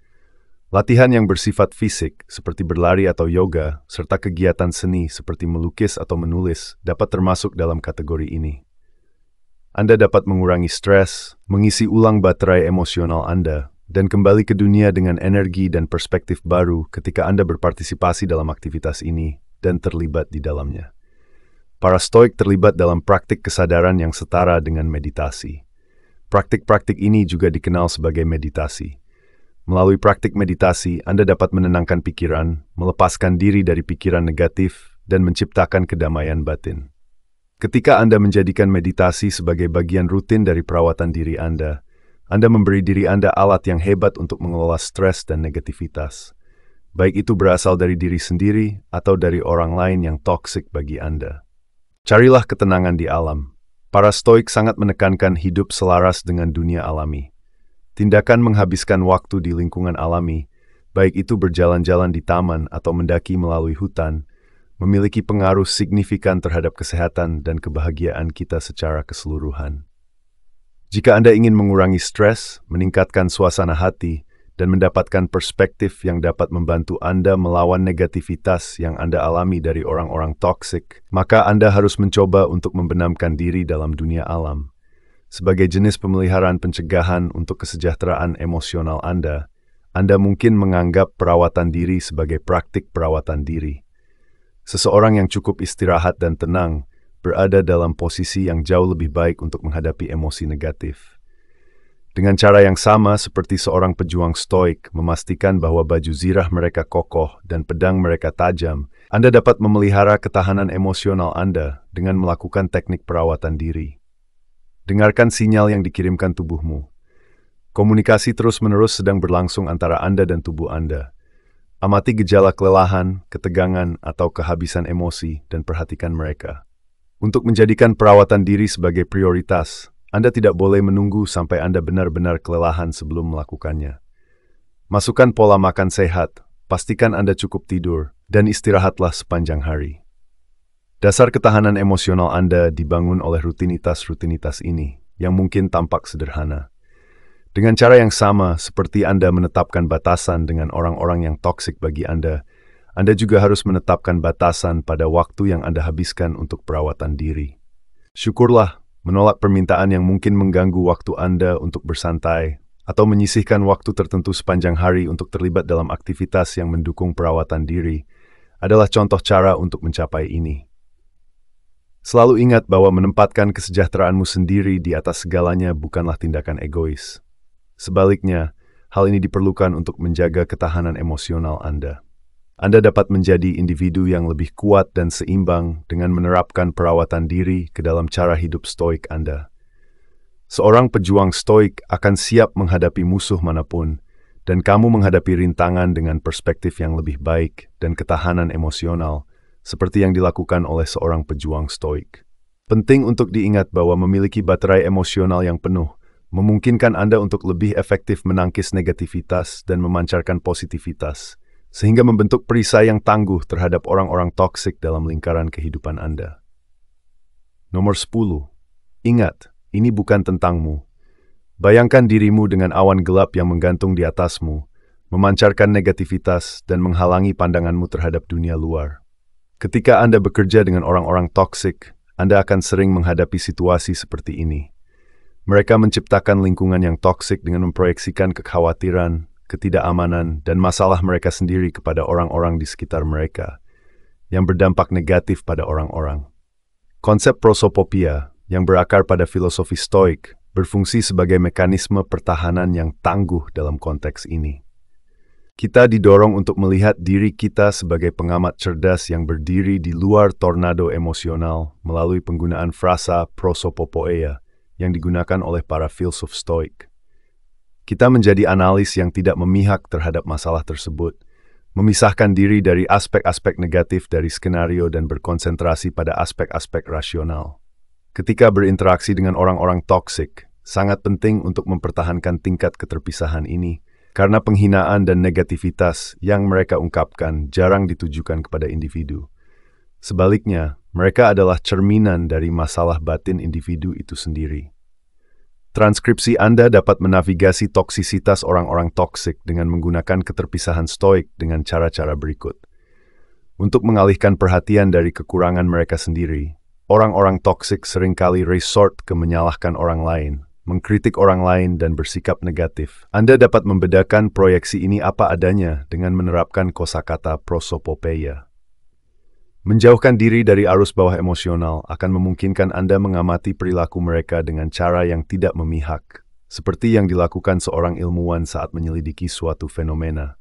Latihan yang bersifat fisik, seperti berlari atau yoga, serta kegiatan seni seperti melukis atau menulis, dapat termasuk dalam kategori ini. Anda dapat mengurangi stres, mengisi ulang baterai emosional Anda, dan kembali ke dunia dengan energi dan perspektif baru ketika Anda berpartisipasi dalam aktivitas ini dan terlibat di dalamnya. Para stoik terlibat dalam praktik kesadaran yang setara dengan meditasi. Praktik-praktik ini juga dikenal sebagai meditasi. Melalui praktik meditasi, Anda dapat menenangkan pikiran, melepaskan diri dari pikiran negatif, dan menciptakan kedamaian batin. Ketika Anda menjadikan meditasi sebagai bagian rutin dari perawatan diri Anda memberi diri Anda alat yang hebat untuk mengelola stres dan negativitas. Baik itu berasal dari diri sendiri atau dari orang lain yang toksik bagi Anda. Carilah ketenangan di alam. Para stoik sangat menekankan hidup selaras dengan dunia alami. Tindakan menghabiskan waktu di lingkungan alami, baik itu berjalan-jalan di taman atau mendaki melalui hutan, memiliki pengaruh signifikan terhadap kesehatan dan kebahagiaan kita secara keseluruhan. Jika Anda ingin mengurangi stres, meningkatkan suasana hati, dan mendapatkan perspektif yang dapat membantu Anda melawan negativitas yang Anda alami dari orang-orang toksik, maka Anda harus mencoba untuk membenamkan diri dalam dunia alam. Sebagai jenis pemeliharaan pencegahan untuk kesejahteraan emosional Anda mungkin menganggap perawatan diri sebagai praktik perawatan diri. Seseorang yang cukup istirahat dan tenang berada dalam posisi yang jauh lebih baik untuk menghadapi emosi negatif. Dengan cara yang sama seperti seorang pejuang stoik memastikan bahwa baju zirah mereka kokoh dan pedang mereka tajam, Anda dapat memelihara ketahanan emosional Anda dengan melakukan teknik perawatan diri. Dengarkan sinyal yang dikirimkan tubuhmu. Komunikasi terus-menerus sedang berlangsung antara Anda dan tubuh Anda. Amati gejala kelelahan, ketegangan, atau kehabisan emosi dan perhatikan mereka. Untuk menjadikan perawatan diri sebagai prioritas, Anda tidak boleh menunggu sampai Anda benar-benar kelelahan sebelum melakukannya. Masukkan pola makan sehat, pastikan Anda cukup tidur dan istirahatlah sepanjang hari. Dasar ketahanan emosional Anda dibangun oleh rutinitas-rutinitas ini yang mungkin tampak sederhana. Dengan cara yang sama seperti Anda menetapkan batasan dengan orang-orang yang toksik bagi Anda juga harus menetapkan batasan pada waktu yang Anda habiskan untuk perawatan diri. Syukurlah, menolak permintaan yang mungkin mengganggu waktu Anda untuk bersantai atau menyisihkan waktu tertentu sepanjang hari untuk terlibat dalam aktivitas yang mendukung perawatan diri adalah contoh cara untuk mencapai ini. Selalu ingat bahwa menempatkan kesejahteraanmu sendiri di atas segalanya bukanlah tindakan egois. Sebaliknya, hal ini diperlukan untuk menjaga ketahanan emosional Anda. Anda dapat menjadi individu yang lebih kuat dan seimbang dengan menerapkan perawatan diri ke dalam cara hidup stoik Anda. Seorang pejuang stoik akan siap menghadapi musuh manapun, dan kamu menghadapi rintangan dengan perspektif yang lebih baik dan ketahanan emosional, seperti yang dilakukan oleh seorang pejuang stoik. Penting untuk diingat bahwa memiliki baterai emosional yang penuh memungkinkan Anda untuk lebih efektif menangkis negativitas dan memancarkan positivitas, sehingga membentuk perisai yang tangguh terhadap orang-orang toksik dalam lingkaran kehidupan Anda. Nomor 10. Ingat, ini bukan tentangmu. Bayangkan dirimu dengan awan gelap yang menggantung di atasmu, memancarkan negativitas dan menghalangi pandanganmu terhadap dunia luar. Ketika Anda bekerja dengan orang-orang toksik, Anda akan sering menghadapi situasi seperti ini. Mereka menciptakan lingkungan yang toksik dengan memproyeksikan kekhawatiran, ketidakamanan, dan masalah mereka sendiri kepada orang-orang di sekitar mereka, yang berdampak negatif pada orang-orang. Konsep prosopopia, yang berakar pada filosofi stoik, berfungsi sebagai mekanisme pertahanan yang tangguh dalam konteks ini. Kita didorong untuk melihat diri kita sebagai pengamat cerdas yang berdiri di luar tornado emosional melalui penggunaan frasa prosopopoeia yang digunakan oleh para filsuf stoik. Kita menjadi analis yang tidak memihak terhadap masalah tersebut, memisahkan diri dari aspek-aspek negatif dari skenario dan berkonsentrasi pada aspek-aspek rasional. Ketika berinteraksi dengan orang-orang toksik, sangat penting untuk mempertahankan tingkat keterpisahan ini, karena penghinaan dan negativitas yang mereka ungkapkan jarang ditujukan kepada individu. Sebaliknya, mereka adalah cerminan dari masalah batin individu itu sendiri. Transkripsi Anda dapat menavigasi toksisitas orang-orang toksik dengan menggunakan keterpisahan stoik dengan cara-cara berikut. Untuk mengalihkan perhatian dari kekurangan mereka sendiri, orang-orang toksik seringkali resort ke menyalahkan orang lain, mengkritik orang lain dan bersikap negatif. Anda dapat membedakan proyeksi ini apa adanya dengan menerapkan kosakata prosopopeia. Menjauhkan diri dari arus bawah emosional akan memungkinkan Anda mengamati perilaku mereka dengan cara yang tidak memihak, seperti yang dilakukan seorang ilmuwan saat menyelidiki suatu fenomena.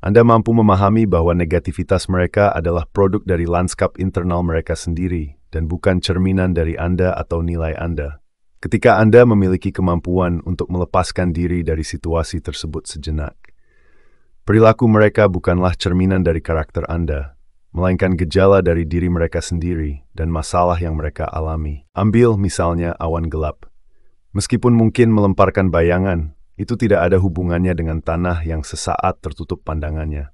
Anda mampu memahami bahwa negativitas mereka adalah produk dari lanskap internal mereka sendiri dan bukan cerminan dari Anda atau nilai Anda. Ketika Anda memiliki kemampuan untuk melepaskan diri dari situasi tersebut sejenak, perilaku mereka bukanlah cerminan dari karakter Anda, melainkan gejala dari diri mereka sendiri dan masalah yang mereka alami. Ambil misalnya awan gelap. Meskipun mungkin melemparkan bayangan, itu tidak ada hubungannya dengan tanah yang sesaat tertutup pandangannya.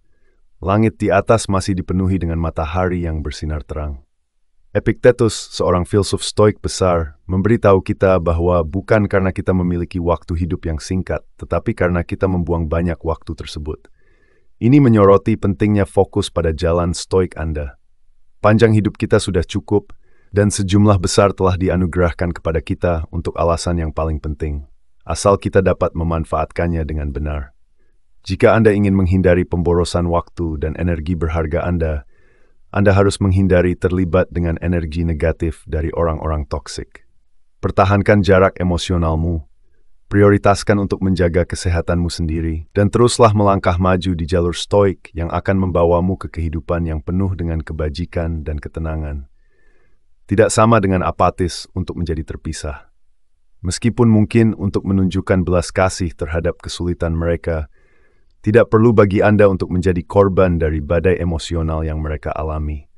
Langit di atas masih dipenuhi dengan matahari yang bersinar terang. Epictetus, seorang filsuf stoik besar, memberitahu kita bahwa bukan karena kita memiliki waktu hidup yang singkat, tetapi karena kita membuang banyak waktu tersebut. Ini menyoroti pentingnya fokus pada jalan stoik Anda. Panjang hidup kita sudah cukup, dan sejumlah besar telah dianugerahkan kepada kita untuk alasan yang paling penting, asal kita dapat memanfaatkannya dengan benar. Jika Anda ingin menghindari pemborosan waktu dan energi berharga Anda harus menghindari terlibat dengan energi negatif dari orang-orang toksik. Pertahankan jarak emosionalmu, prioritaskan untuk menjaga kesehatanmu sendiri, dan teruslah melangkah maju di jalur stoik yang akan membawamu ke kehidupan yang penuh dengan kebajikan dan ketenangan. Tidak sama dengan apatis untuk menjadi terpisah. Meskipun mungkin untuk menunjukkan belas kasih terhadap kesulitan mereka, tidak perlu bagi Anda untuk menjadi korban dari badai emosional yang mereka alami.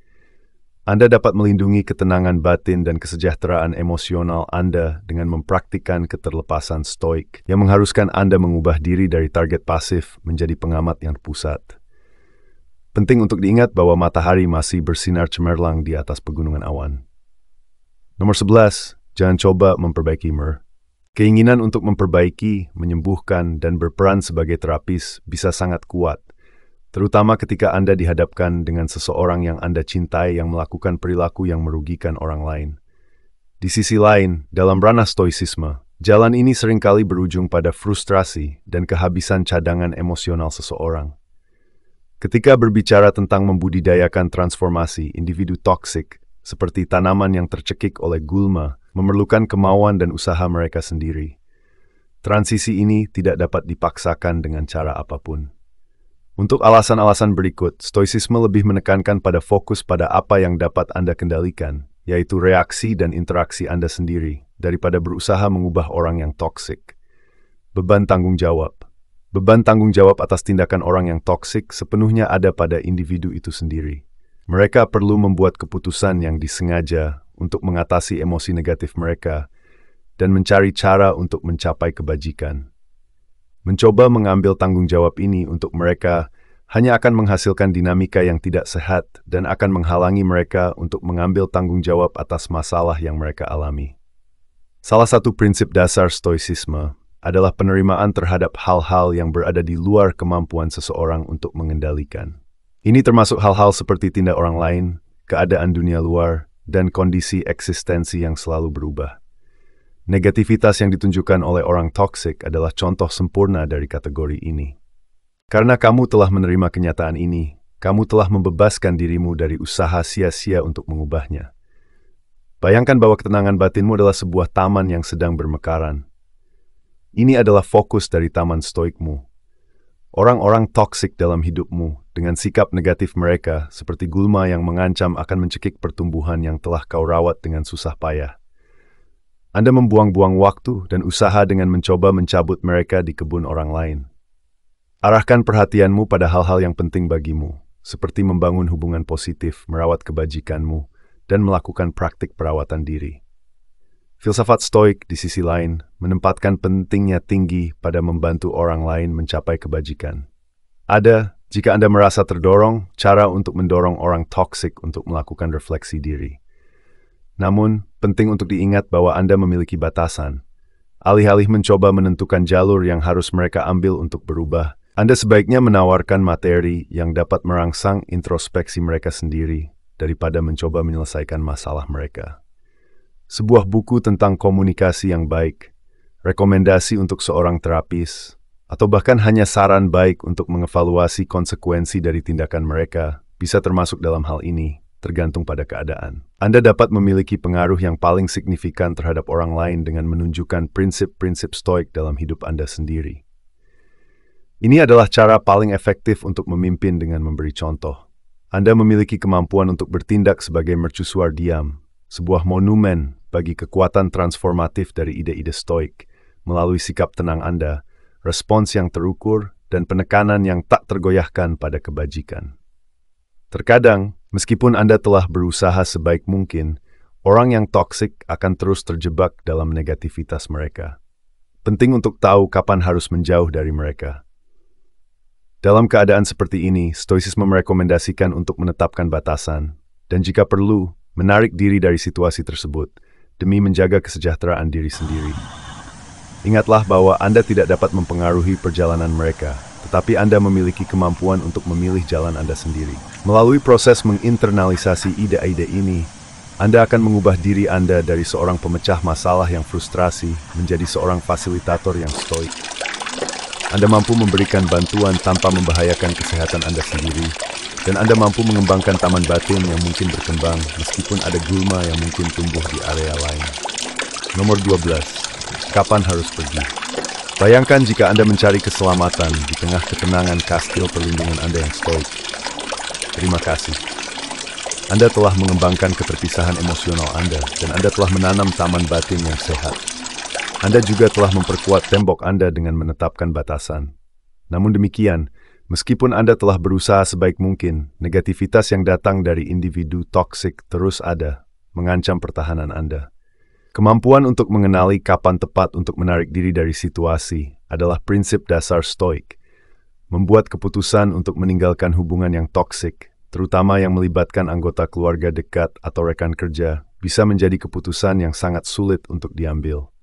Anda dapat melindungi ketenangan batin dan kesejahteraan emosional Anda dengan mempraktikkan keterlepasan stoik yang mengharuskan Anda mengubah diri dari target pasif menjadi pengamat yang pusat. Penting untuk diingat bahwa matahari masih bersinar cemerlang di atas pegunungan awan. Nomor 11, jangan coba memperbaiki mer. Keinginan untuk memperbaiki, menyembuhkan, dan berperan sebagai terapis bisa sangat kuat, terutama ketika Anda dihadapkan dengan seseorang yang Anda cintai yang melakukan perilaku yang merugikan orang lain. Di sisi lain, dalam ranah stoisisme, jalan ini seringkali berujung pada frustrasi dan kehabisan cadangan emosional seseorang. Ketika berbicara tentang membudidayakan transformasi, individu toksik, seperti tanaman yang tercekik oleh gulma, memerlukan kemauan dan usaha mereka sendiri. Transisi ini tidak dapat dipaksakan dengan cara apapun. Untuk alasan-alasan berikut, stoisisme lebih menekankan pada fokus pada apa yang dapat Anda kendalikan, yaitu reaksi dan interaksi Anda sendiri, daripada berusaha mengubah orang yang toksik. Beban tanggung jawab. Beban tanggung jawab atas tindakan orang yang toksik sepenuhnya ada pada individu itu sendiri. Mereka perlu membuat keputusan yang disengaja untuk mengatasi emosi negatif mereka dan mencari cara untuk mencapai kebajikan. Mencoba mengambil tanggung jawab ini untuk mereka hanya akan menghasilkan dinamika yang tidak sehat dan akan menghalangi mereka untuk mengambil tanggung jawab atas masalah yang mereka alami. Salah satu prinsip dasar stoisisme adalah penerimaan terhadap hal-hal yang berada di luar kemampuan seseorang untuk mengendalikan. Ini termasuk hal-hal seperti tindak orang lain, keadaan dunia luar, dan kondisi eksistensi yang selalu berubah. Negativitas yang ditunjukkan oleh orang toksik adalah contoh sempurna dari kategori ini. Karena kamu telah menerima kenyataan ini, kamu telah membebaskan dirimu dari usaha sia-sia untuk mengubahnya. Bayangkan bahwa ketenangan batinmu adalah sebuah taman yang sedang bermekaran. Ini adalah fokus dari taman stoikmu. Orang-orang toksik dalam hidupmu, dengan sikap negatif mereka, seperti gulma yang mengancam akan mencekik pertumbuhan yang telah kau rawat dengan susah payah. Anda membuang-buang waktu dan usaha dengan mencoba mencabut mereka di kebun orang lain. Arahkan perhatianmu pada hal-hal yang penting bagimu, seperti membangun hubungan positif, merawat kebajikanmu, dan melakukan praktik perawatan diri. Filsafat stoik, di sisi lain, menempatkan pentingnya tinggi pada membantu orang lain mencapai kebajikan. Ada, jika Anda merasa terdorong, cara untuk mendorong orang toksik untuk melakukan refleksi diri. Namun, penting untuk diingat bahwa Anda memiliki batasan. Alih-alih mencoba menentukan jalur yang harus mereka ambil untuk berubah, Anda sebaiknya menawarkan materi yang dapat merangsang introspeksi mereka sendiri daripada mencoba menyelesaikan masalah mereka. Sebuah buku tentang komunikasi yang baik, rekomendasi untuk seorang terapis, atau bahkan hanya saran baik untuk mengevaluasi konsekuensi dari tindakan mereka bisa termasuk dalam hal ini, tergantung pada keadaan. Anda dapat memiliki pengaruh yang paling signifikan terhadap orang lain dengan menunjukkan prinsip-prinsip stoik dalam hidup Anda sendiri. Ini adalah cara paling efektif untuk memimpin dengan memberi contoh. Anda memiliki kemampuan untuk bertindak sebagai mercusuar diam, sebuah monumen bagi kekuatan transformatif dari ide-ide stoik, melalui sikap tenang Anda, respons yang terukur, dan penekanan yang tak tergoyahkan pada kebajikan. Terkadang, meskipun Anda telah berusaha sebaik mungkin, orang yang toksik akan terus terjebak dalam negativitas mereka. Penting untuk tahu kapan harus menjauh dari mereka. Dalam keadaan seperti ini, stoisisme merekomendasikan untuk menetapkan batasan, dan jika perlu, menarik diri dari situasi tersebut, demi menjaga kesejahteraan diri sendiri. Ingatlah bahwa Anda tidak dapat mempengaruhi perjalanan mereka, tetapi Anda memiliki kemampuan untuk memilih jalan Anda sendiri. Melalui proses menginternalisasi ide-ide ini, Anda akan mengubah diri Anda dari seorang pemecah masalah yang frustrasi menjadi seorang fasilitator yang stoik. Anda mampu memberikan bantuan tanpa membahayakan kesehatan Anda sendiri, dan Anda mampu mengembangkan taman batin yang mungkin berkembang meskipun ada gulma yang mungkin tumbuh di area lain. Nomor 12. Kapan harus pergi? Bayangkan jika Anda mencari keselamatan di tengah ketenangan kastil perlindungan Anda yang stoik. Terima kasih. Anda telah mengembangkan keterpisahan emosional Anda, dan Anda telah menanam taman batin yang sehat. Anda juga telah memperkuat tembok Anda dengan menetapkan batasan. Namun demikian, meskipun Anda telah berusaha sebaik mungkin, negativitas yang datang dari individu toksik terus ada, mengancam pertahanan Anda. Kemampuan untuk mengenali kapan tepat untuk menarik diri dari situasi adalah prinsip dasar stoik. membuat keputusan untuk meninggalkan hubungan yang toksik, terutama yang melibatkan anggota keluarga dekat atau rekan kerja, bisa menjadi keputusan yang sangat sulit untuk diambil.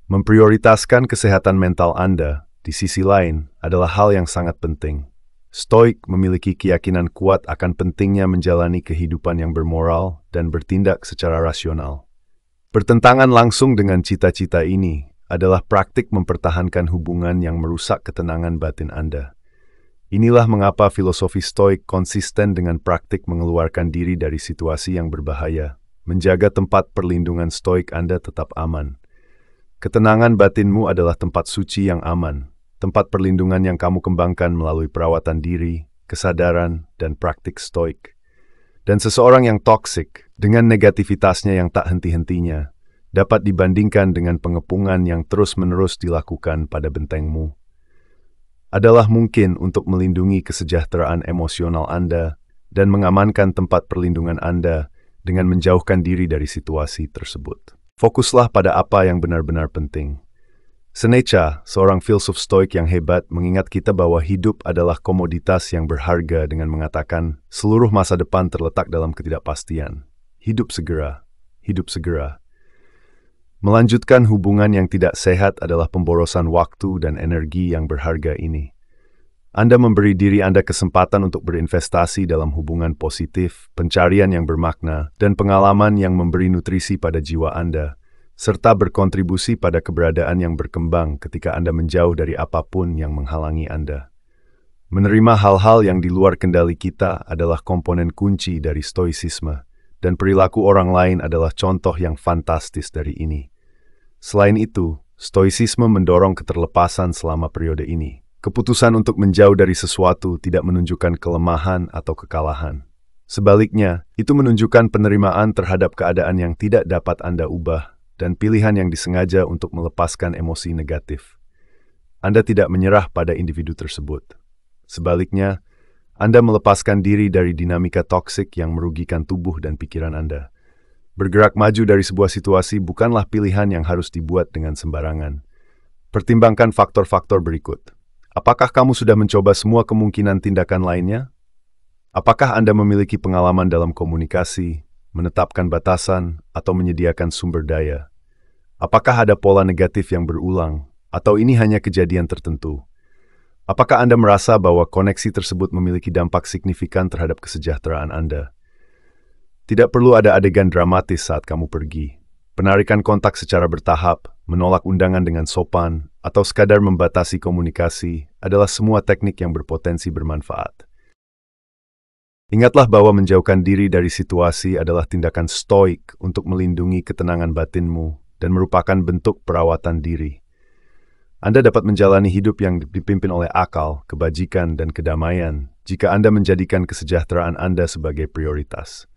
Memprioritaskan kesehatan mental Anda, di sisi lain, adalah hal yang sangat penting. Stoik memiliki keyakinan kuat akan pentingnya menjalani kehidupan yang bermoral dan bertindak secara rasional. Bertentangan langsung dengan cita-cita ini adalah praktik mempertahankan hubungan yang merusak ketenangan batin Anda. Inilah mengapa filosofi Stoik konsisten dengan praktik mengeluarkan diri dari situasi yang berbahaya, menjaga tempat perlindungan Stoik Anda tetap aman. Ketenangan batinmu adalah tempat suci yang aman, tempat perlindungan yang kamu kembangkan melalui perawatan diri, kesadaran, dan praktik Stoik. Dan seseorang yang toksik, dengan negativitasnya yang tak henti-hentinya, dapat dibandingkan dengan pengepungan yang terus-menerus dilakukan pada bentengmu. Adalah mungkin untuk melindungi kesejahteraan emosional Anda dan mengamankan tempat perlindungan Anda dengan menjauhkan diri dari situasi tersebut. Fokuslah pada apa yang benar-benar penting. Seneca, seorang filsuf Stoik yang hebat, mengingat kita bahwa hidup adalah komoditas yang berharga dengan mengatakan seluruh masa depan terletak dalam ketidakpastian. Hidup segera, hidup segera. Melanjutkan hubungan yang tidak sehat adalah pemborosan waktu dan energi yang berharga ini. Anda memberi diri Anda kesempatan untuk berinvestasi dalam hubungan positif, pencarian yang bermakna, dan pengalaman yang memberi nutrisi pada jiwa Anda, serta berkontribusi pada keberadaan yang berkembang ketika Anda menjauh dari apapun yang menghalangi Anda. Menerima hal-hal yang di luar kendali kita adalah komponen kunci dari stoicisme, dan perilaku orang lain adalah contoh yang fantastis dari ini. Selain itu, stoicisme mendorong keterlepasan selama periode ini. Keputusan untuk menjauh dari sesuatu tidak menunjukkan kelemahan atau kekalahan. Sebaliknya, itu menunjukkan penerimaan terhadap keadaan yang tidak dapat Anda ubah dan pilihan yang disengaja untuk melepaskan emosi negatif. Anda tidak menyerah pada individu tersebut. Sebaliknya, Anda melepaskan diri dari dinamika toksik yang merugikan tubuh dan pikiran Anda. Bergerak maju dari sebuah situasi bukanlah pilihan yang harus dibuat dengan sembarangan. Pertimbangkan faktor-faktor berikut. Apakah kamu sudah mencoba semua kemungkinan tindakan lainnya? Apakah Anda memiliki pengalaman dalam komunikasi, menetapkan batasan, atau menyediakan sumber daya? Apakah ada pola negatif yang berulang, atau ini hanya kejadian tertentu? Apakah Anda merasa bahwa koneksi tersebut memiliki dampak signifikan terhadap kesejahteraan Anda? Tidak perlu ada adegan dramatis saat kamu pergi. Penarikan kontak secara bertahap, menolak undangan dengan sopan, atau sekadar membatasi komunikasi adalah semua teknik yang berpotensi bermanfaat. Ingatlah bahwa menjauhkan diri dari situasi adalah tindakan stoik untuk melindungi ketenangan batinmu dan merupakan bentuk perawatan diri. Anda dapat menjalani hidup yang dipimpin oleh akal, kebajikan, dan kedamaian jika Anda menjadikan kesejahteraan Anda sebagai prioritas.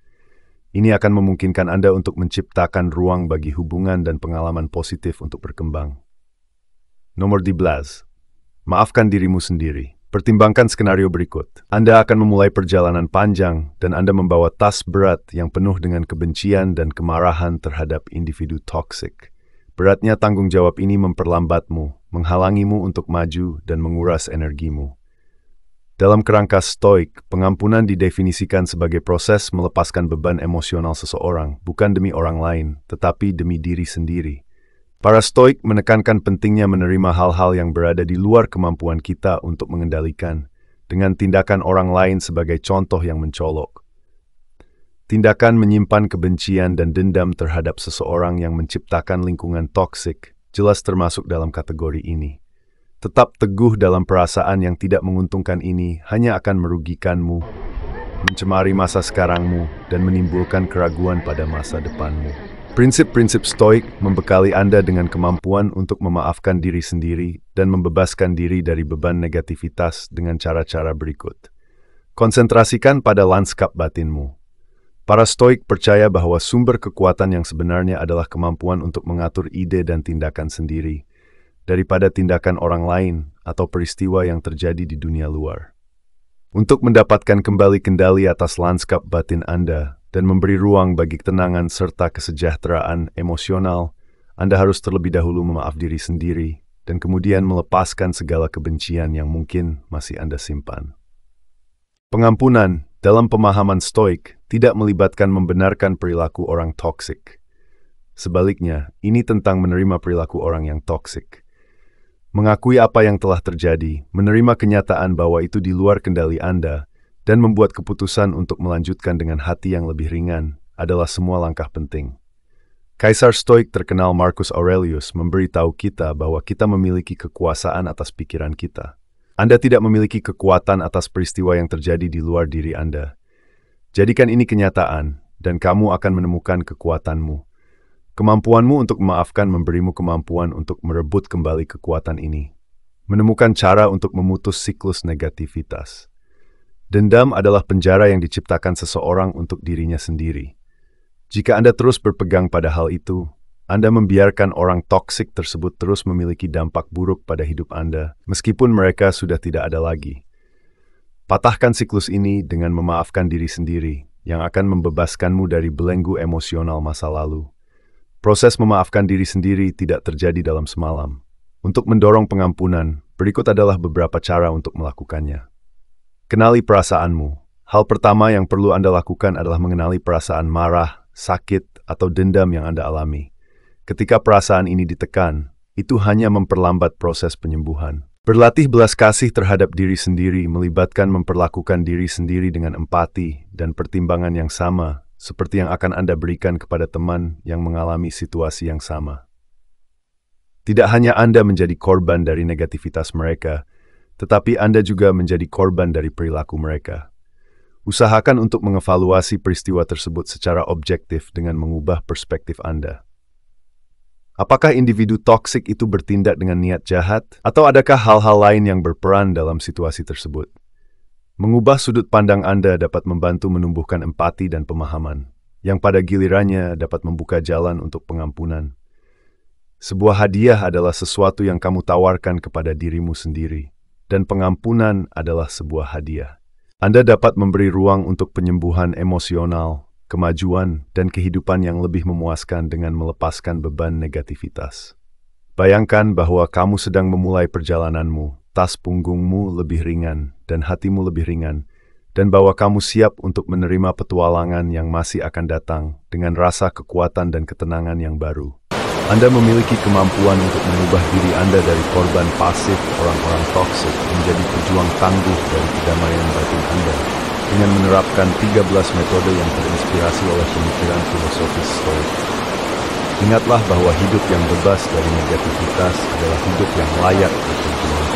Ini akan memungkinkan Anda untuk menciptakan ruang bagi hubungan dan pengalaman positif untuk berkembang. Nomor 12. Maafkan dirimu sendiri. Pertimbangkan skenario berikut. Anda akan memulai perjalanan panjang dan Anda membawa tas berat yang penuh dengan kebencian dan kemarahan terhadap individu toksik. Beratnya tanggung jawab ini memperlambatmu, menghalangimu untuk maju dan menguras energimu. Dalam kerangka stoik, pengampunan didefinisikan sebagai proses melepaskan beban emosional seseorang, bukan demi orang lain, tetapi demi diri sendiri. Para stoik menekankan pentingnya menerima hal-hal yang berada di luar kemampuan kita untuk mengendalikan, dengan tindakan orang lain sebagai contoh yang mencolok. Tindakan menyimpan kebencian dan dendam terhadap seseorang yang menciptakan lingkungan toksik jelas termasuk dalam kategori ini. Tetap teguh dalam perasaan yang tidak menguntungkan ini hanya akan merugikanmu, mencemari masa sekarangmu, dan menimbulkan keraguan pada masa depanmu. Prinsip-prinsip stoik membekali Anda dengan kemampuan untuk memaafkan diri sendiri dan membebaskan diri dari beban negativitas dengan cara-cara berikut. Konsentrasikan pada lanskap batinmu. Para stoik percaya bahwa sumber kekuatan yang sebenarnya adalah kemampuan untuk mengatur ide dan tindakan sendiri, daripada tindakan orang lain atau peristiwa yang terjadi di dunia luar. Untuk mendapatkan kembali kendali atas lanskap batin Anda dan memberi ruang bagi ketenangan serta kesejahteraan emosional, Anda harus terlebih dahulu memaaf diri sendiri dan kemudian melepaskan segala kebencian yang mungkin masih Anda simpan. Pengampunan dalam pemahaman Stoik tidak melibatkan membenarkan perilaku orang toksik. Sebaliknya, ini tentang menerima perilaku orang yang toksik. Mengakui apa yang telah terjadi, menerima kenyataan bahwa itu di luar kendali Anda, dan membuat keputusan untuk melanjutkan dengan hati yang lebih ringan adalah semua langkah penting. Kaisar Stoik terkenal Marcus Aurelius memberitahu kita bahwa kita memiliki kekuasaan atas pikiran kita. Anda tidak memiliki kekuatan atas peristiwa yang terjadi di luar diri Anda. Jadikan ini kenyataan, dan kamu akan menemukan kekuatanmu. Kemampuanmu untuk memaafkan memberimu kemampuan untuk merebut kembali kekuatan ini. Menemukan cara untuk memutus siklus negativitas. Dendam adalah penjara yang diciptakan seseorang untuk dirinya sendiri. Jika Anda terus berpegang pada hal itu, Anda membiarkan orang toksik tersebut terus memiliki dampak buruk pada hidup Anda, meskipun mereka sudah tidak ada lagi. Patahkan siklus ini dengan memaafkan diri sendiri, yang akan membebaskanmu dari belenggu emosional masa lalu. Proses memaafkan diri sendiri tidak terjadi dalam semalam. Untuk mendorong pengampunan, berikut adalah beberapa cara untuk melakukannya. Kenali perasaanmu. Hal pertama yang perlu Anda lakukan adalah mengenali perasaan marah, sakit, atau dendam yang Anda alami. Ketika perasaan ini ditekan, itu hanya memperlambat proses penyembuhan. Berlatih belas kasih terhadap diri sendiri melibatkan memperlakukan diri sendiri dengan empati dan pertimbangan yang sama, seperti yang akan Anda berikan kepada teman yang mengalami situasi yang sama. Tidak hanya Anda menjadi korban dari negativitas mereka, tetapi Anda juga menjadi korban dari perilaku mereka. Usahakan untuk mengevaluasi peristiwa tersebut secara objektif dengan mengubah perspektif Anda. Apakah individu toksik itu bertindak dengan niat jahat, atau adakah hal-hal lain yang berperan dalam situasi tersebut? Mengubah sudut pandang Anda dapat membantu menumbuhkan empati dan pemahaman, yang pada gilirannya dapat membuka jalan untuk pengampunan. Sebuah hadiah adalah sesuatu yang kamu tawarkan kepada dirimu sendiri, dan pengampunan adalah sebuah hadiah. Anda dapat memberi ruang untuk penyembuhan emosional, kemajuan, dan kehidupan yang lebih memuaskan dengan melepaskan beban negativitas. Bayangkan bahwa kamu sedang memulai perjalananmu, tas punggungmu lebih ringan, dan hatimu lebih ringan, dan bahwa kamu siap untuk menerima petualangan yang masih akan datang dengan rasa kekuatan dan ketenangan yang baru. Anda memiliki kemampuan untuk mengubah diri Anda dari korban pasif orang-orang toksik menjadi pejuang tangguh dari kedamaian batin Anda dengan menerapkan 13 metode yang terinspirasi oleh pemikiran filosofis Stoik. Ingatlah bahwa hidup yang bebas dari negativitas adalah hidup yang layak berjuang.